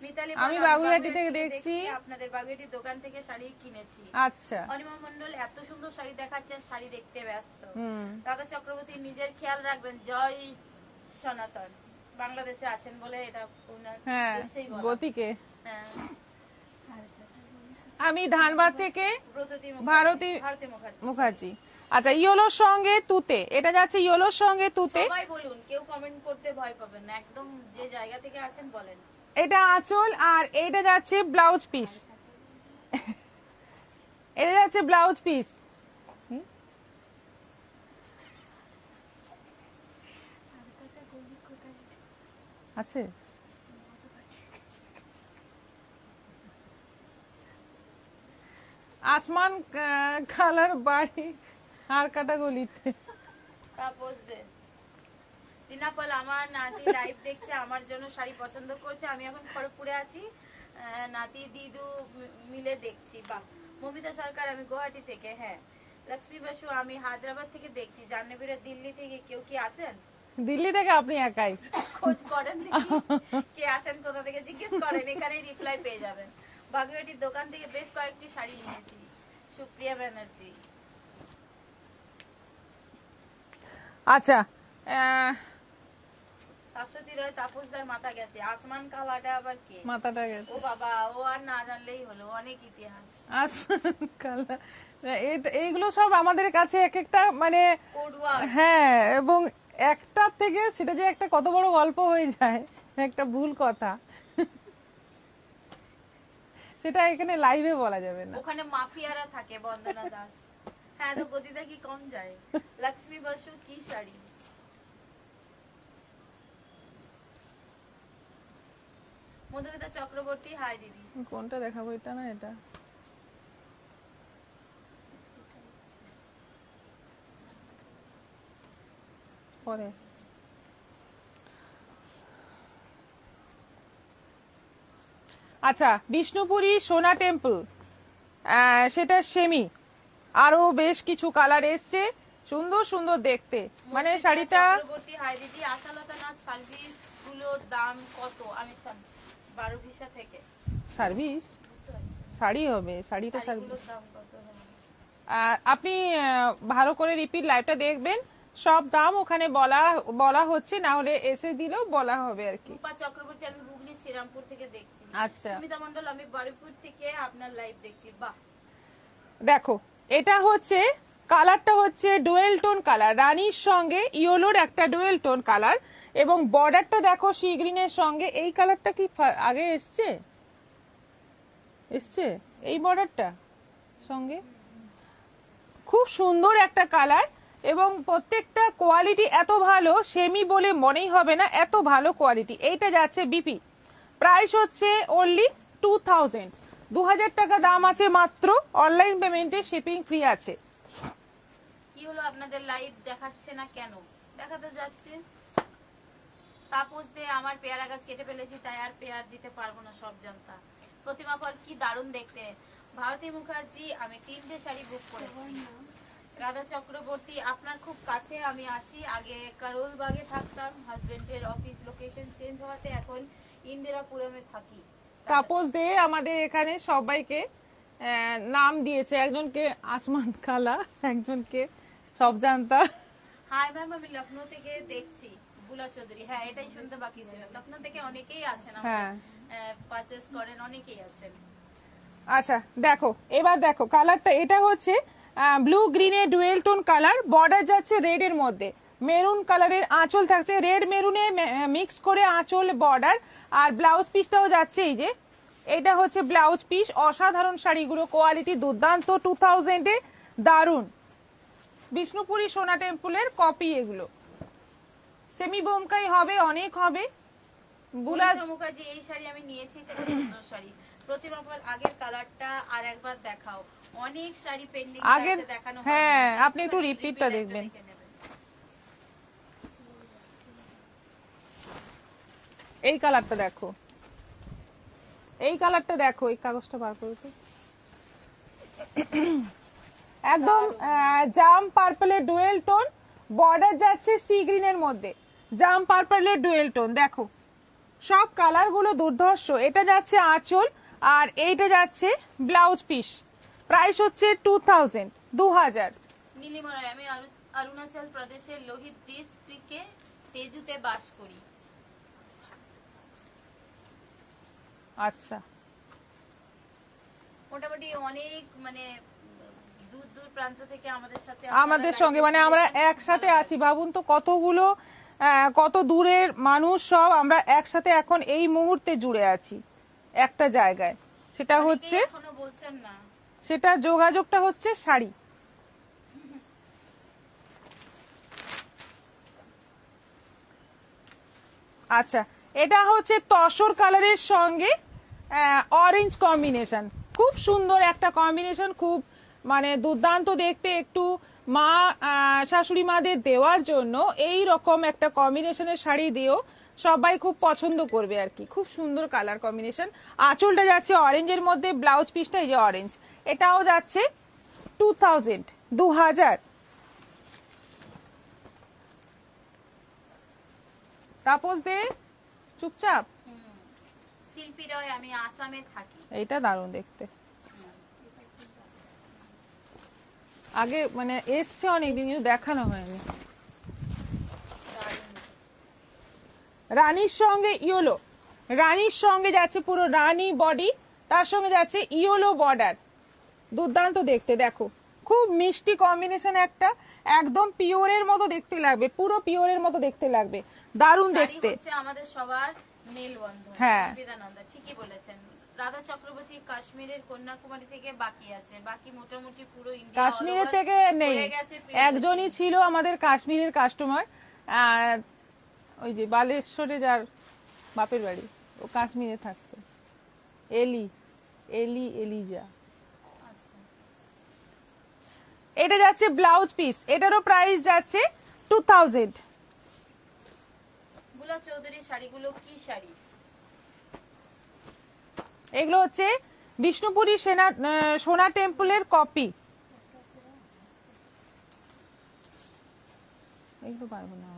মিতালি,
আমি বাগুইআটি থেকে দেখছি।
আপনাদের বাগুইআটির দোকান থেকে শাড়ি কিনেছি।
আচ্ছা।
অনিমা মন্ডল, এত সুন্দর শাড়ি দেখাচ্ছে, শাড়ি দেখতে ব্যস্ত।
হুম।
রাধা চক্রবর্তী, নিজের খেয়াল রাখবেন। জয় সনাতন। বাংলাদেশে আছেন বলে এটা ওনার
হ্যাঁ,
দেশেই বলা।
গতিকে।
হ্যাঁ।
আমি ধানবাদ থেকে
ব্রততী
ভারতী
মুখার্জি।
মুখার্জি। আচ্ছা, ইয়োলোর সঙ্গে তুতে, এটা যাচ্ছে ইয়োলোর সঙ্গে তুতে।
সবাই বলুন, কেউ কমেন্ট করতে ভয় পাবেন না, একদম যে জায়গা থেকে আছেন বলেন।
এটা আঁচল, আর এটা যাচ্ছে ব্লাউজ পিস। এটা যাচ্ছে ব্লাউজ পিস। আছে আসমান কালার বাড়ি হারকাটা গলিতে।
তাপস দে, রিনা পাল, আমার নাতি লাইভ দেখছে, আমার জন্য শাড়ি পছন্দ করছে। আমি এখন খড়গপুরে আছি, নাতি দিদু মিলে দেখছি। বাহ। মমিতা সরকার, আমি গুয়াহাটি থেকে। হ্যাঁ। লক্ষ্মী বাসু, আমি হায়দ্রাবাদ থেকে দেখছি। জাহ্নবীরা, দিল্লি থেকে কেউ কি আছেন?
দিল্লি থেকে আপনি একাই
খোঁজ করেন দেখি কে আছেন, কোথা থেকে জিজ্ঞেস করেন, এখানেই রিপ্লাই পেয়ে যাবেন। বাগুইআটির দোকান থেকে বেশ কয়েকটি শাড়ি নিয়েছি। সুপ্রিয়া ব্যানার্জি।
আচ্ছা,
শাশ্বতী রয়, তাপসদার মাথা গেছে। আসমান কালাটা আবার কে?
মাথাটা গেছে।
ও বাবা, ও আর না জানলেই হলো, অনেক ইতিহাস।
আসমান কালার, এইগুলো সব আমাদের কাছে এক একটা মানে
পড়ুয়া।
হ্যাঁ, এবং একটা থেকে সেটা যে একটা কত বড় গল্প হয়ে যায়, একটা ভুল কথা, সেটা এখানে লাইভে বলা যাবে না।
ওখানে মাফিয়ারা থাকে। বন্দনা দাস, হ্যাঁ, তো গতিটা কি কম যায়? লক্ষ্মী বসু, কি শাড়ি? মধুমিতা চক্রবর্তী, হাই দিদি।
কোনটা দেখাবো, এটা না এটা? পরে আচ্ছা, বিষ্ণুপুরি সোনা টেম্পল, সেটা সেমি, আরো বেশ কিছু কালার এসছে। সুন্দর সুন্দর দেখতে, মানে
মধুমিতা
শাড়িটা
চক্রবর্তী, হাই দিদি, আশালতা নাথ সার্ভিস গুলোর দাম কত? আমি 12 ভিসা থেকে
সার্ভিস
বুঝতে পারছি।
শাড়ি হবে, শাড়িটা সার্ভিস।
শাড়িগুলোর দাম কত? হ্যাঁ।
আপনি ভালো করে রিপিট লাইভটা দেখবেন, সব দাম ওখানে বলা বলা হচ্ছে, না হলে এসে দিলেও বলা হবে আর কি।
রূপা চক্রবর্তী, আমি হুগলি শ্রীরামপুর থেকে দেখছি।
আচ্ছা।
সুমিতা মণ্ডল, আমি বারুইপুর থেকে আপনার লাইভ দেখছি। বাহ,
দেখো এটা হচ্ছে কালারটা হচ্ছে ডুয়েল টোন কালার, রানীর সঙ্গে ইয়েলোর একটা ডুয়েল টোন কালার, এবং বর্ডারটা দেখো সি গ্রিনের সঙ্গে। এই কালারটা কি আগে এসছে এসছে এই বর্ডারটা সঙ্গে, খুব সুন্দর একটা কালার, এবং প্রত্যেকটা কোয়ালিটি এত ভালো, সেমি বলে মনেই হবে না, এত ভালো কোয়ালিটি। এইটা যাচ্ছে বিপি, প্রাইস হচ্ছে অনলি 2000, 2000 টাকা দাম আছে মাত্র, অনলাইন পেমেন্টে শিপিং ফ্রি আছে।
কি হলো আপনাদের লাইভ দেখাচ্ছে না কেন? দেখাতে যাচ্ছে। তাপস দে, আমার পেয়ারা গাছ কেটে ফেলেছি, তাই আর পেয়ার দিতে পারবো না, সব জানতা। প্রতিমা পাল, কি দারুণ দেখতে। ভারতী মুখার্জি, আমি 3টে শাড়ি বুক করেছি। রাধা চক্রবর্তী, আপনার খুব কাছে আমি আছি, আগে কারোলবাগে থাকতাম, হাজবেন্ডের অফিস লোকেশন চেঞ্জ হওয়াতে এখন ইন্দিরাপুরমে থাকি।
তাপস দে আমাদের এখানে সবাইকে নাম দিয়েছে, একজনকে আসমান কালা, একজনকে সব জানতা।
হাই ম্যাম, আমি লখনৌ থেকে দেখছি। বুলা চৌধুরী, হ্যাঁ এটাই শুনতে বাকি ছিল। লখনৌ থেকে অনেকেই আছেন,
হ্যাঁ
পারচেজ করেন, অনেকেই আছেন।
আচ্ছা দেখো, এবার দেখো কালারটা, এটা হচ্ছে ব্লু গ্রিনে ডুয়েল টোন কালার, বর্ডার যাচ্ছে রেড এর মধ্যে, মেরুন কালারের আঁচল থাকছে, রেড মেরুনে মিক্স করে আঁচল বর্ডার, আর ব্লাউজ পিসটাও যাচ্ছে এই যে, এটা হচ্ছে ব্লাউজ পিস। অসাধারণ শাড়িগুলো, কোয়ালিটি দুর্দান্ত, 2000 এ দারুন। বিষ্ণুপুরি সোনা টেম্পলের কপি এগুলো, সেমি বোমকাই হবে, অনেক হবে। বুলা
বুলা মুখার্জি, এই শাড়ি আমি নিয়েছি, খুব সুন্দর শাড়ি। প্রতিমা পাল, আগের কালারটা আর একবার দেখাও, অনেক শাড়ি পেন্ডিং
আগের,
আছে দেখানো।
হ্যাঁ আপনি একটু রিপিটটা দেখবেন। এই কালারটা দেখো, এই কালারটা দেখো, এই কাগজটা বার করেছো, একদম জাম পার্পলের ডুয়েল টোন, বর্ডার যাচ্ছে সি গ্রিনের মধ্যে, জাম পার্পলের ডুয়েল টোন। দেখো সব কালার গুলো দুর্ধর্ষ। এটা যাচ্ছে আঁচল, আর এইটা যাচ্ছে ব্লাউজ পিস, প্রাইস হচ্ছে 2000, 2000।
নীলিমা রায়, আমি অরুণাচল প্রদেশের লোহিত ডিস্ট্রিক্টে তেজুতে বাস করি।
আচ্ছা,
মোটামুটি অনেক মানে দূর দূর প্রান্ত থেকে আমাদের সাথে
আমাদের সঙ্গে, মানে আমরা একসাথে আছি, ভাবুন তো কতগুলো কত দূরের মানুষ, সব আমরা একসাথে এখন এই মুহূর্তে জুড়ে আছি একটা জায়গায়। সেটা হচ্ছে,
এখনো বলছেন না,
সেটা যোগাযোগটা হচ্ছে শাড়ি। আচ্ছা, এটা হচ্ছে তসর কালারের সঙ্গে অরেঞ্জ কম্বিনেশন, খুব সুন্দর একটা কম্বিনেশন, খুব মানে দুর্দান্ত দেখতে। একটু মা শাশুড়ি মাদের দেওয়ার জন্য এই রকম একটা কম্বিনেশনের শাড়ি দিও, সবাই খুব পছন্দ করবে আর কি। খুব সুন্দর কালার কম্বিনেশন। আঁচলটা যাচ্ছে অরেঞ্জের মধ্যে, ব্লাউজ পিসটা এই যে অরেঞ্জ, এটাও যাচ্ছে 2000, 2000। তাপস দে চুপচাপ।
শিল্পী রয়, আমি আসামে থাকি।
এইটা দারুণ দেখতে, আগে মানে এসছে অনেকদিন কিন্তু দেখানো হয়নি। রানীর সঙ্গে ইয়েলো, রানীর সঙ্গে যাচ্ছে পুরো রানী বডি, তার সঙ্গে যাচ্ছে ইয়েলো বর্ডার, দুর্দান্ত দেখতে। দেখো খুব মিষ্টি কম্বিনেশন একটা, একদম পিওরের মতো দেখতে লাগবে, পুরো পিওরের মতো দেখতে লাগবে, দারুণ দেখতে।
হচ্ছে আমাদের সবার মেলবন্ধন।
হ্যাঁ।
বিবেকানন্দ ঠিকই বলেছেন। রাধা চক্রবর্তী, কাশ্মীরের কন্যাকুমারী থেকে বাকি আছে, বাকি মোটামুটি পুরো ইন্ডিয়া
কাশ্মীরের থেকে নেই, একজনই ছিল আমাদের কাশ্মীরের কাস্টমার, ওই যে বালেশ্বরে যার বাপের বাড়ি, ও কাশ্মীরে থাকতো, এলিজা। এটা যাচ্ছে ব্লাউজ পিস, এটারও প্রাইস যাচ্ছে 2000।
বুলা চৌধুরী, শাড়িগুলো কি শাড়ি?
এগুলো হচ্ছে বিষ্ণুপুরি সোনা টেম্পলের কপি। এগুলো পারবো না।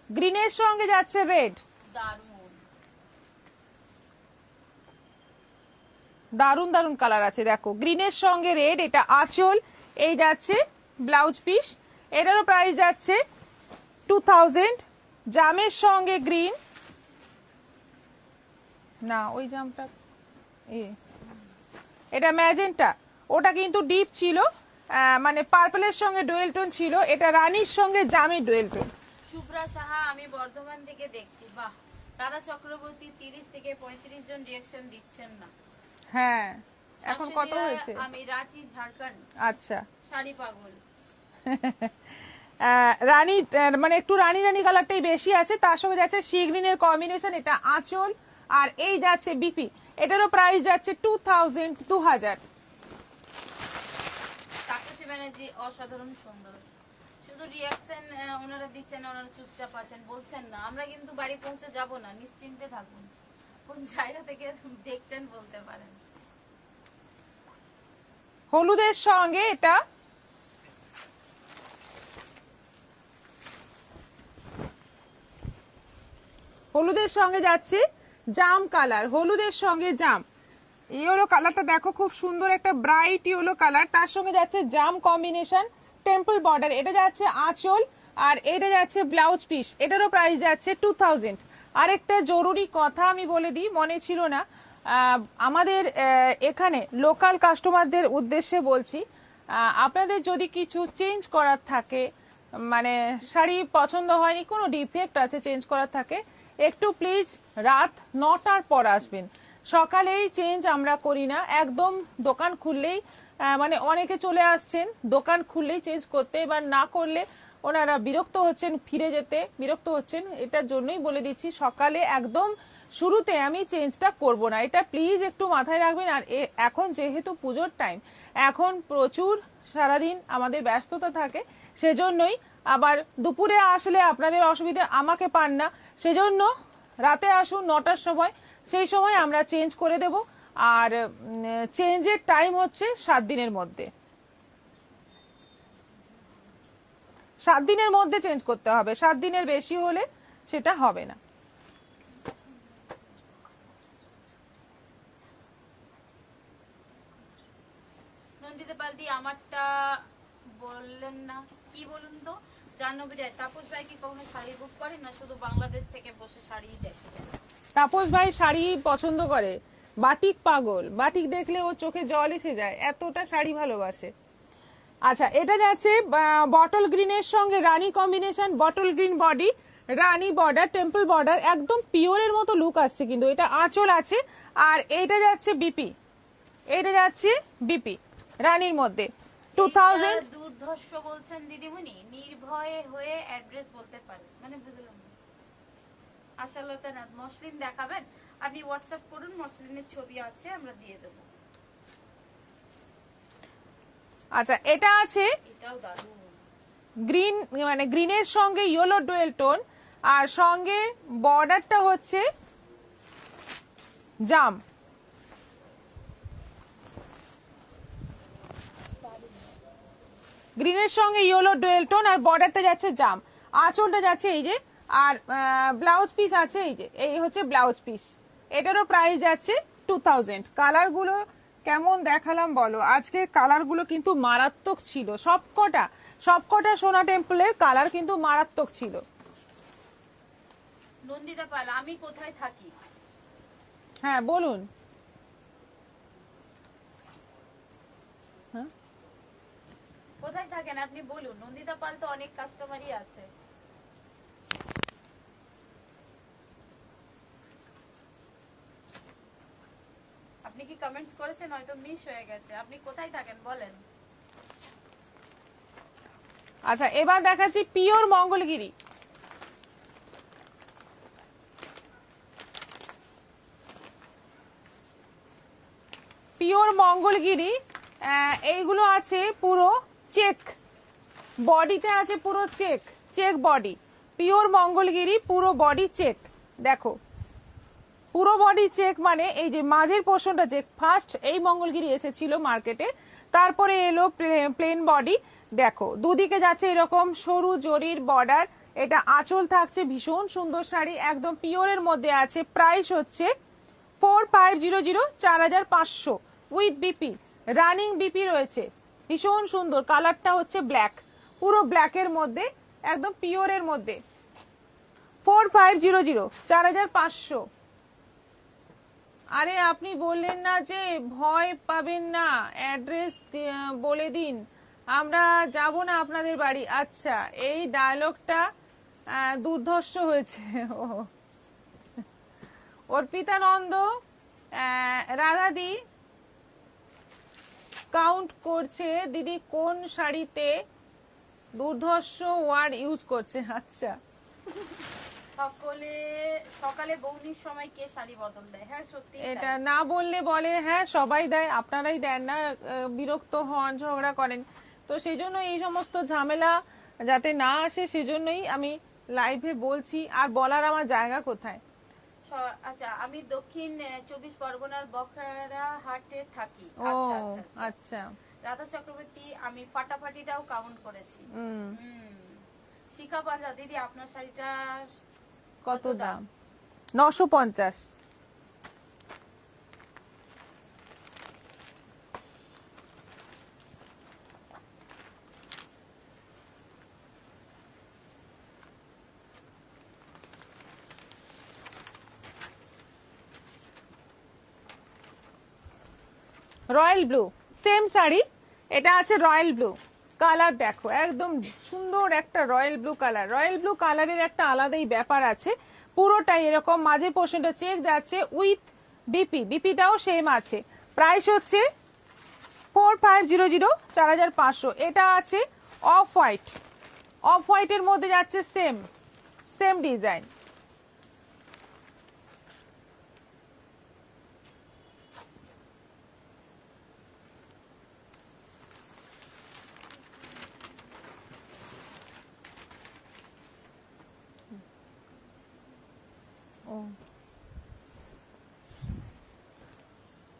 গ্রিনের সঙ্গে যাচ্ছে রেড,
দারুণ
দারুন দারুন কালার আছে দেখো। গ্রিনের সঙ্গে রেড, এটা আঁচল, এই যাচ্ছে ব্লাউজ পিস, এটারও প্রাইস যাচ্ছে 2000। জামের সঙ্গে গ্রিন, না ওই জামটা এটা ম্যাজেন্টা, ওটা কিন্তু ডিপ ছিল, মানে পার্পলের সঙ্গে ডুয়েল টোন ছিল, এটা রানীর সঙ্গে জামের ডুয়েল টোন।
শুভ্রা সাহা, আমি বর্ধমান থেকে দেখছি। বাহ, রাধা চক্রবর্তী 30 থেকে 35 জন রিঅ্যাকশন দিচ্ছেন না।
হ্যাঁ, এখন কত
শাশুড়িরা,
হয়েছে?
আমি রাঁচি ঝাড়খণ্ড।
আচ্ছা,
শাড়ি পাগল।
রানী মানে একটু রানী রানী কালারটাই বেশি আছে, তার সঙ্গে যাচ্ছে সি গ্রিনের কম্বিনেশন, এটা আঁচল, আর এই যাচ্ছে বিপি, এটারও প্রাইস যাচ্ছে 2000।
তাপসী ব্যানার্জি, অসাধারণ সুন্দর। শুধু রিঅ্যাকশন ওনারা দিচ্ছেন, ওনারা চুপচাপ আছেন, বলছেন না। আমরা কিন্তু বাড়ি পৌঁছে যাব না, নিশ্চিন্তে থাকুন। কোন জায়গা থেকে দেখছেন বলতে পারেন।
হলুদের সঙ্গে এটা হলুদের সঙ্গে যাচ্ছে জাম কালার, হলুদের সঙ্গে জাম, ইয়েলো কালারটা দেখো খুব সুন্দর, একটা ব্রাইট ইয়েলো কালার, তার সঙ্গে যাচ্ছে জাম কম্বিনেশন, টেম্পল বর্ডার, এটা যাচ্ছে আঁচল, আর এটা যাচ্ছে ব্লাউজ পিস, এটারও প্রাইস যাচ্ছে 2000। আরেকটা জরুরি কথা আমি বলে দিই, মনে ছিল না, আমাদের এখানে লোকাল কাস্টমারদের উদ্দেশ্যে বলছি, আপনাদের যদি কিছু চেঞ্জ করার থাকে, মানে শাড়ি পছন্দ হয়নি, কোনো ডিফেক্ট আছে চেঞ্জ করার থাকে, একটু প্লিজ রাত 9টার পর আসবেন। সকালেই চেঞ্জ আমরা করি না, একদম দোকান খুললেই, মানে অনেকে চলে আসছেন দোকান খুললেই চেঞ্জ করতে, এবার না করলে ওনারা বিরক্ত হচ্ছেন, ফিরে যেতে বিরক্ত হচ্ছেন, এটার জন্যই বলে দিচ্ছি সকালে একদম শুরুতে আমি চেঞ্জটা করব না, এটা প্লিজ একটু মাথায় রাখবেন। আর এখন যেহেতু পুজোর টাইম, এখন প্রচুর সারাদিন আমাদের ব্যস্ততা থাকে, সেজন্যই, আবার দুপুরে আসলে আপনাদের অসুবিধা আমাকে পান না, সেজন্য রাতে আসুন 9টার সময়, সেই সময় আমরা চেঞ্জ করে দেব। আর চেঞ্জের টাইম হচ্ছে 7 দিনের মধ্যে, 7 দিনের মধ্যে চেঞ্জ করতে হবে, 7 দিনের বেশি হলে সেটা হবে না।
নন্দিতা পালদি, আমারটা বললেন না, কি বলুন তো? জাহ্নবী রায়, তাপস ভাই কি কখনো শাড়ি বুক করেন না, শুধু বাংলাদেশ থেকে বসে শাড়ি দেখে?
তাপস ভাই শাড়ি পছন্দ করে, বাটিক পাগল, বাটিক দেখলে ও চোখে জল এসে যায়, এতটা শাড়ি ভালোবাসে। আচ্ছা, এটা যাচ্ছে বটল গ্রিনের সঙ্গে রানী কম্বিনেশন, বটল গ্রিন বডি, রানী বর্ডার, টেম্পল বর্ডার, একদম পিওরের মতো লুক আসছে, কিন্তু এটা আঁচল আছে, আর এইটা যাচ্ছে বিপি, এইটা যাচ্ছে বিপি রানীর মধ্যে 2000।
দুর্ধর্ষ বলছেন দিদিমণি, নির্ভয়ে হয়ে অ্যাড্রেস বলতে পারেন, মানে বুঝলাম না। আশালতা নাথ, মসলিন দেখাবেন? আপনি হোয়াটসঅ্যাপ করুন, মসলিনের ছবি আছে, আমরা দিয়ে দেবো।
আচ্ছা, এটা আছে
এটাও দারুণ।
গ্রিন, মানে গ্রিনের সঙ্গে ইয়েলো ডুয়েল টোন, আর সঙ্গে বর্ডারটা হচ্ছে জাম, গ্রিনের সঙ্গে ইয়েলো ডুয়েল টোন, আর বর্ডারটা যাচ্ছে জাম, আঁচলটা যাচ্ছে এই যে, আর ব্লাউজ পিস আছে এই যে, এই হচ্ছে ব্লাউজ পিস, এটারও প্রাইস যাচ্ছে 2000। কালারগুলো কেমন দেখালাম বলো, আজকে কালারগুলো কিন্তু মারাত্মক ছিল, সবকটা সোনা টেম্পলের কালার কিন্তু মারাত্মক ছিল।
নন্দিতা পাল, আমি কোথায় থাকি?
হ্যাঁ বলুন। হ্যাঁ,
কোথায় থাকেন আপনি বলুন। নন্দিতা পাল তো অনেক কাস্টমারই আছে। আপনি কি কমেন্টস করেছেন? হয়তো মিস হয়ে গেছে। আপনি কোথায় থাকেন বলেন।
আচ্ছা, এবার দেখাচ্ছি পিওর মঙ্গলগিরি, পিওর মঙ্গলগিরি, এইগুলো আছে পুরো চেক, বডিতে আছে পুরো চেক বডি, পিওর মঙ্গলগিরি পুরো বডি চেক, দেখো পুরো বডি চেক মানে এই যে মাঝের পোর্শনটা চেক। ফার্স্ট এই মঙ্গলগিরি এসেছিল মার্কেটে, তারপরে এলো প্লেন বডি। দেখো দুদিকে যাচ্ছে এরকম সরু জরির বর্ডার। এটা আঁচল থাকছে, ভীষণ সুন্দর শাড়ি, একদম পিওরের মধ্যে আছে। প্রাইস হচ্ছে 4500, 4500 উইথ বিপি, রানিং বিপি রয়েছে। ভীষণ সুন্দর, কালারটা হচ্ছে ব্ল্যাক, পুরো ব্ল্যাকের মধ্যে, একদম পিওরের মধ্যে। 4500, 4500। আরে আপনি বললেন না যে ভয় পাবেন না, অ্যাড্রেস বলে দিন, আমরা যাব না আপনাদের বাড়ি। আচ্ছা, এই ডায়লগটা দুর্ধর্ষ হয়েছে। অর্পিতানন্দ, রাধাদি কাউন্ট করছে দিদি কোন শাড়িতে দুর্ধর্ষ ওয়ার্ড ইউজ করছে। আচ্ছা,
সকালে বৌনির সময় কে শাড়ি বদল দেয়? হ্যাঁ সত্যি,
এটা না বললে বলে হ্যাঁ সবাই দেয়, আপনারাই দেন না, বিরক্ত হন, ঝগড়া করেন। তো সেই জন্য এই সমস্ত ঝামেলা যাতে না আসে সেজন্যই আমি লাইভে বলছি। আর বলার আমার জায়গা কোথায়?
আচ্ছা, আমি দক্ষিণ 24 পরগনার বখরা হাটে থাকি।
ও
আচ্ছা আচ্ছা আচ্ছা।
আচ্ছা।
রাধা চক্রবর্তী, আমি ফাটাফাটিটাও কাউন্ট করেছি। শিখা পাঞ্জা দিদি, আপনার শাড়িটার
কত দাম? 950। রয়্যাল ব্লু, সেম শাড়ি, এটা আছে রয়্যাল ব্লু কালার। দেখো একদম সুন্দর একটা royal blue colour. Royal blue কালারের একটা আলাদাই ব্যাপার আছে। পুরোটাই এরকম মাঝের পোর্শনটা চেক যাচ্ছে উইথ বিপি, বিপিটাও সেম আছে। প্রাইস হচ্ছে 4500, 4500। এটা আছে অফ হোয়াইট, অফ হোয়াইটের মধ্যে যাচ্ছে সেম সেম ডিজাইন।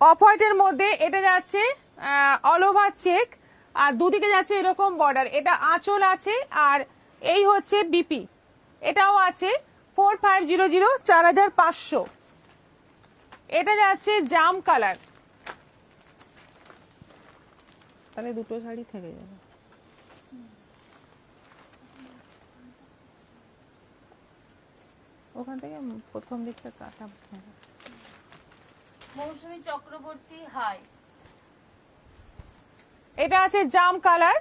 অফ হোয়াইটের মধ্যে এটা যাচ্ছে অল ওভার চেক, আর দুদিকে যাচ্ছে এরকম বর্ডার। এটা আঁচল আছে, আর এই হচ্ছে বিপি, এটাও আছে 4500, 4500। এটা যাচ্ছে জাম কালার। তাহলে দুটো শাড়ি থেকে যাবে। ওখান থেকে প্রথম দিকটা কাটা।
মৌসুমী চক্রবর্তী, হাই।
এটা আছে জাম কালার,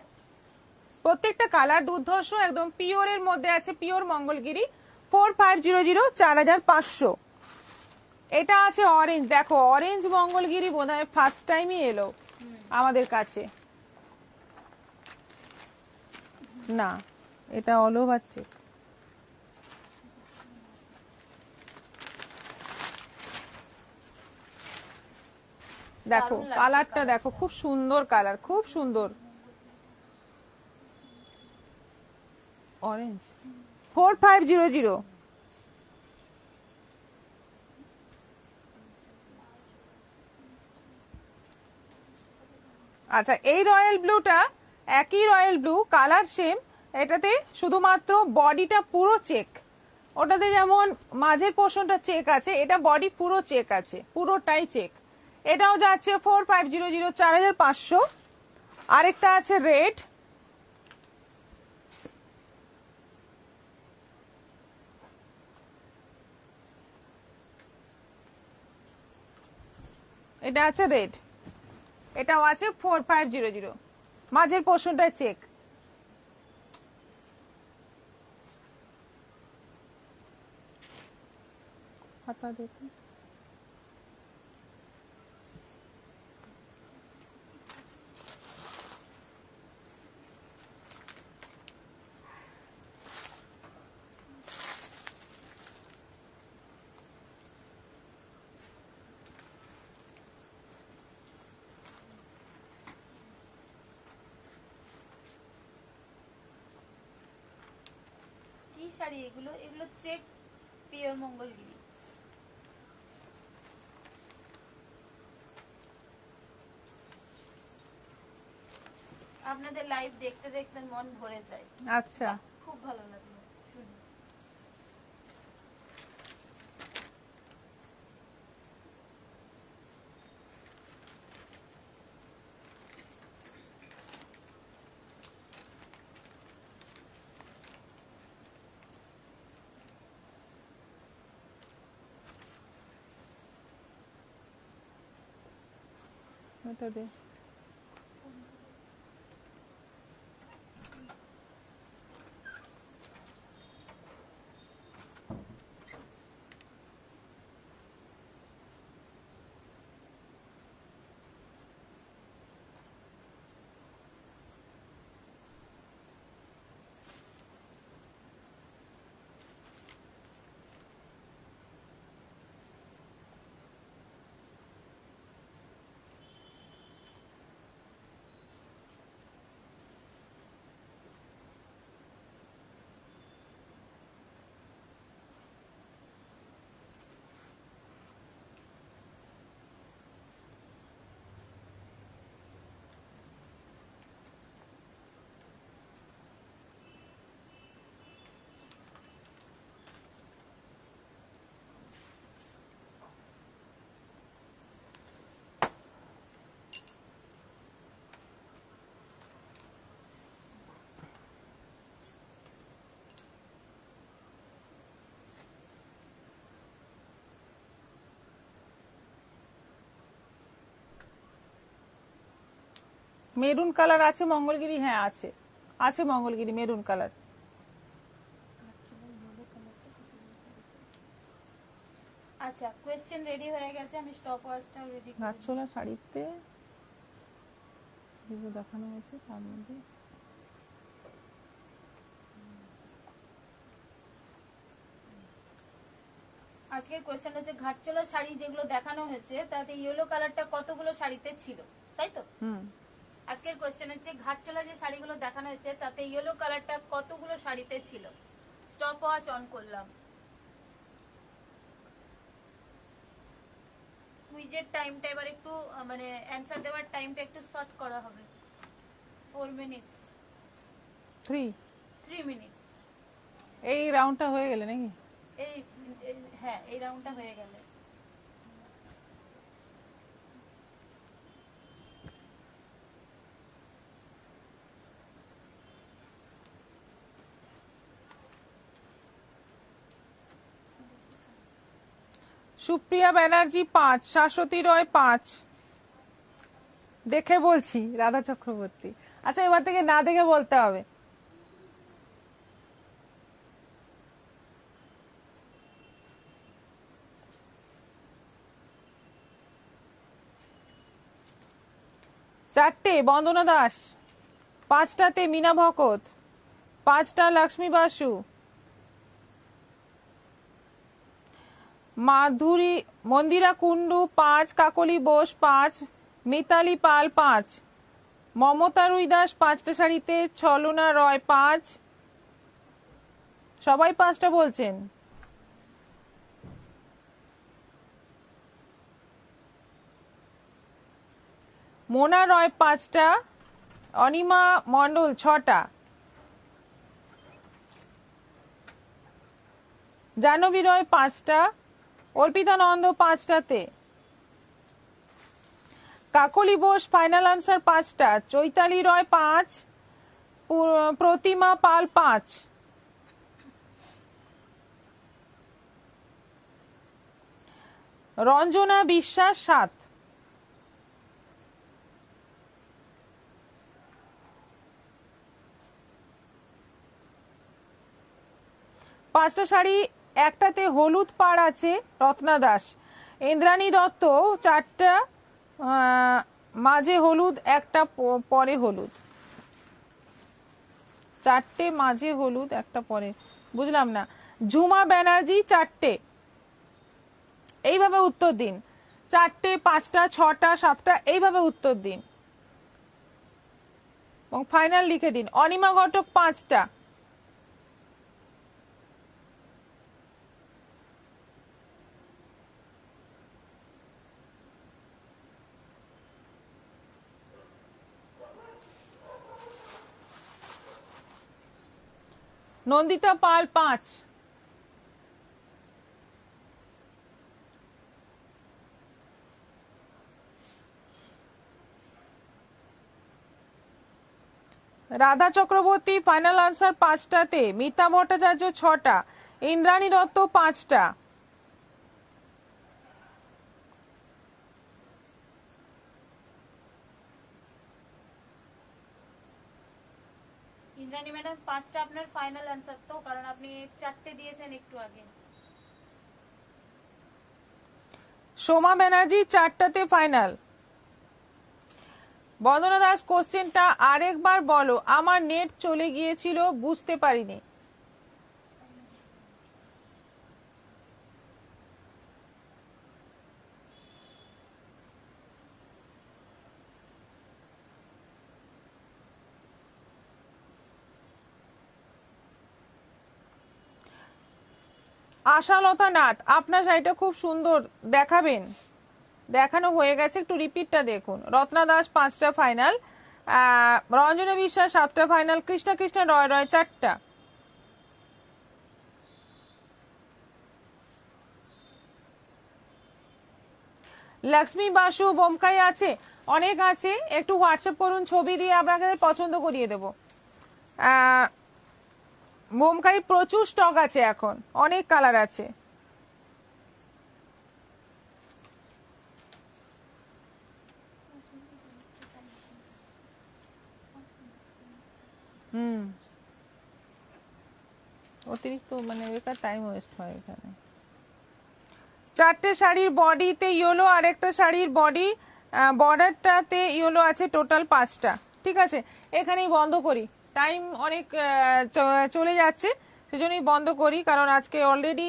প্রত্যেকটা কালার দুর্ধর্ষ, একদম পিওরের মধ্যে আছে, পিওর মঙ্গলগিরি। 4500, 4500। এটা আছে অরেঞ্জ। দেখো অরেঞ্জ মঙ্গলগিরি বোধহয় ফার্স্ট টাইমই এলো আমাদের কাছে। না, এটা অল ওভার চেক। দেখো কালারটা দেখো, খুব সুন্দর কালার, খুব সুন্দর অরেঞ্জ। 4500। আচ্ছা, এই রয়্যাল ব্লুটা একই রয়্যাল ব্লু কালার সেম, এটাতে শুধুমাত্র বডিটা পুরো চেক। ওটাতে যেমন মাঝের পোর্শনটা চেক আছে, এটা বডি পুরো চেক আছে, পুরোটাই চেক। এটাও যাচ্ছে 4500, 4500। আরেকটা আছে রেড, এটা আছে রেড, এটাও আছে 4500, মাঝের পোর্শনটা চেক। হাতা দেখুন,
কি শাড়ি এগুলো? এগুলো চেক পিওর মঙ্গলগিরি। আপনাদের লাইভ দেখতে দেখতে মন ভরে যায়,
আচ্ছা,
খুব ভালো লাগলো শুনে।
ওটা দে। মেরুন কালার আছে মঙ্গলগিরি? হ্যাঁ আছে, আছে মঙ্গলগিরি মেরুন কালার।
আচ্ছা, কোয়েশ্চেন রেডি হয়ে গেছে, আমি স্টপ ওয়াচটাও রেডি করি।
ঘাটচোলা শাড়িতে যেগুলো দেখানো হয়েছে তার মধ্যে
আজকের কোয়েশ্চেন হচ্ছে ঘাটচোলা শাড়ি যেগুলো দেখানো হয়েছে তাতে ইয়েলো কালারটা কতগুলো শাড়িতে ছিল, তাই তো? আজকের কোয়েশ্চেন হচ্ছে ঘাটচোলা যে শাড়িগুলো দেখানো হয়েছে তাতে ইয়েলো কালারটা কতগুলো শাড়িতে ছিল। স্টপ ওয়াচ অন করলাম। কুইজের টাইমটা এবার একটু মানে অ্যানসার দেওয়ার টাইমটা একটু শর্ট করা হবে। 4 মিনিটস, 3 মিনিটস।
এই রাউন্ডটা হয়ে গেলে নাকি?
হ্যাঁ, এই রাউন্ডটা হয়ে গেলে।
সুপ্রিয়া ব্যানার্জি 5, শাশ্বতী রয় 5। দেখে বলছি রাধা চক্রবর্তী। আচ্ছা, এবার থেকে না দেখে বলতে হবে। চারটে বন্দনা দাস, 5টাতে মিনা ভকত, 5টা লক্ষ্মী বাসু, মাধুরী মন্দিরা কুন্ডু 5, কাকলি বোস 5, মিতালি পাল 5, মমতা রুইদাস 5টা শাড়িতে, ছলনা রয় 5। সবাই 5টা বলছেন। মোনা রয় 5টা, অনিমা মন্ডল 6টা, জাহ্নবী রয় 5টা, অর্পিতা নন্দ 5টাতে, কাকলি বোস ফাইনাল আনসার 5টা, চৈতালি রয় 5, প্রতিমা পাল 5, রঞ্জনা বিশ্বাস 7। পাঁচটা শাড়ি, একটাতে হলুদ পাড় আছে রত্না দাস, ইন্দ্রাণী দত্ত 4টা, মাঝে হলুদ, একটা পরে হলুদ, 4টে মাঝে হলুদ, একটা পরে। বুঝলাম না। ঝুমা ব্যানার্জি 4টে। এইভাবে উত্তর দিন, 4টে, 5টা, 6টা, 7টা, এইভাবে উত্তর দিন এবং ফাইনাল লিখে দিন। অনিমা ঘটক 5টা। নন্দিতা পাল 5, রাধা চক্রবর্তী ফাইনাল আনসার 5টাতে, মিতা ভট্টাচার্য 6টা, ইন্দ্রাণী দত্ত 5টা।
ইন্দ্রাণী ম্যাডাম 5টা আপনার ফাইনাল অ্যান্সার তো, কারণ আপনি 4টে দিয়েছেন একটু আগে।
সোমা ব্যানার্জি 4টাতে ফাইনাল। বন্দনা দাস কোশ্চেনটা আরেকবার বলো, আমার নেট চলে গিয়েছিল বুঝতে পারিনি। আশালতা নাথ, আপনার শাড়িটা খুব সুন্দর, দেখাবেন? দেখানো হয়ে গেছে, একটু রিপিটটা দেখুন। রত্না দাস 5টা ফাইনাল, রঞ্জনা বিশ্বাস 7টা ফাইনাল, কৃষ্ণা কৃষ্ণা রয় রয় 4টা। লক্ষ্মী বাসু বোমকাই আছে, অনেক আছে, একটু হোয়াটসঅ্যাপ করুন, ছবি দিয়ে আপনাকে পছন্দ করিয়ে দেবো। বোমকাই প্রচুর স্টক আছে এখন, অনেক কালার আছে। অতিরিক্ত মানে বেকার টাইম ওয়েস্ট হয় এখানে। 4টে শাড়ির বডিতে ইয়েলো, আর একটা শাড়ির বডি বর্ডারটাতে ইয়েলো আছে, টোটাল 5টা। ঠিক আছে, এখানেই বন্ধ করি, টাইম অনেক চলে যাচ্ছে, সেজন্যই বন্ধ করি, কারণ আজকে অলরেডি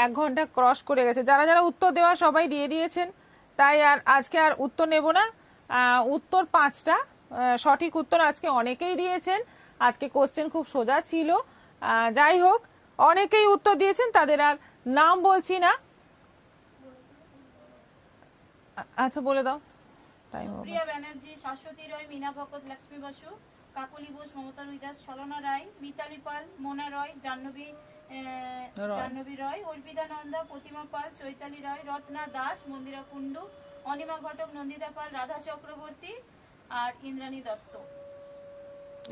1 ঘন্টা ক্রস করে গেছে। যারা যারা উত্তর দেওয়া সবাই দিয়ে দিয়েছেন, তাই আর আজকে আর উত্তর নেব না। উত্তর 5টা, সঠিক উত্তর আজকে অনেকেই দিয়েছেন। আজকে কোশ্চেন খুব সোজা ছিল। যাই হোক, অনেকেই উত্তর দিয়েছেন, তাদের আর নাম বলছি না। আচ্ছা বলে দাও।
প্রিয়া ব্যানার্জি, শাশ্বতী রয়, মিনা ভকত, লক্ষ্মী বসু, কাকলি বোস, মমতা রুইদাস, সলনা রায়, মিতালি পাল, মোনা রয়, জাহ্নবী রয়, অর্পিতা নন্দা, প্রতিমা পাল, চৈতালি রায়, রত্না দাস, মন্দিরা কুন্ডু, অনিমা ঘটক, নন্দিতা পাল, রাধা চক্রবর্তী আর ইন্দ্রাণী দত্ত।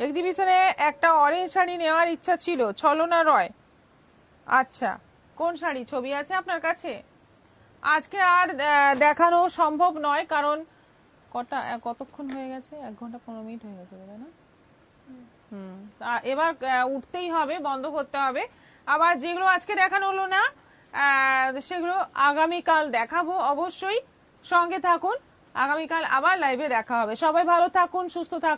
এক্সিবিশনে একটা অরেঞ্জ শাড়ি নেওয়ার ইচ্ছা ছিল, ছলনা রয়। আচ্ছা, কোন শাড়ি, ছবি আছে আপনার কাছে? আজকে আর দেখানো সম্ভব নয়, কারণ কতক্ষণ হয়ে গেছে? 1 ঘন্টা 15 মিনিট হয়ে গেছে, তাই না? এবার উঠতেই হবে, বন্ধ করতে হবে। আবার যেগুলো আজকে দেখানো হলো না, সেগুলো আগামীকাল দেখাবো, অবশ্যই সঙ্গে থাকুন। আগামীকাল আবার লাইভে দেখা হবে। সবাই ভালো থাকুন, সুস্থ থাকুন।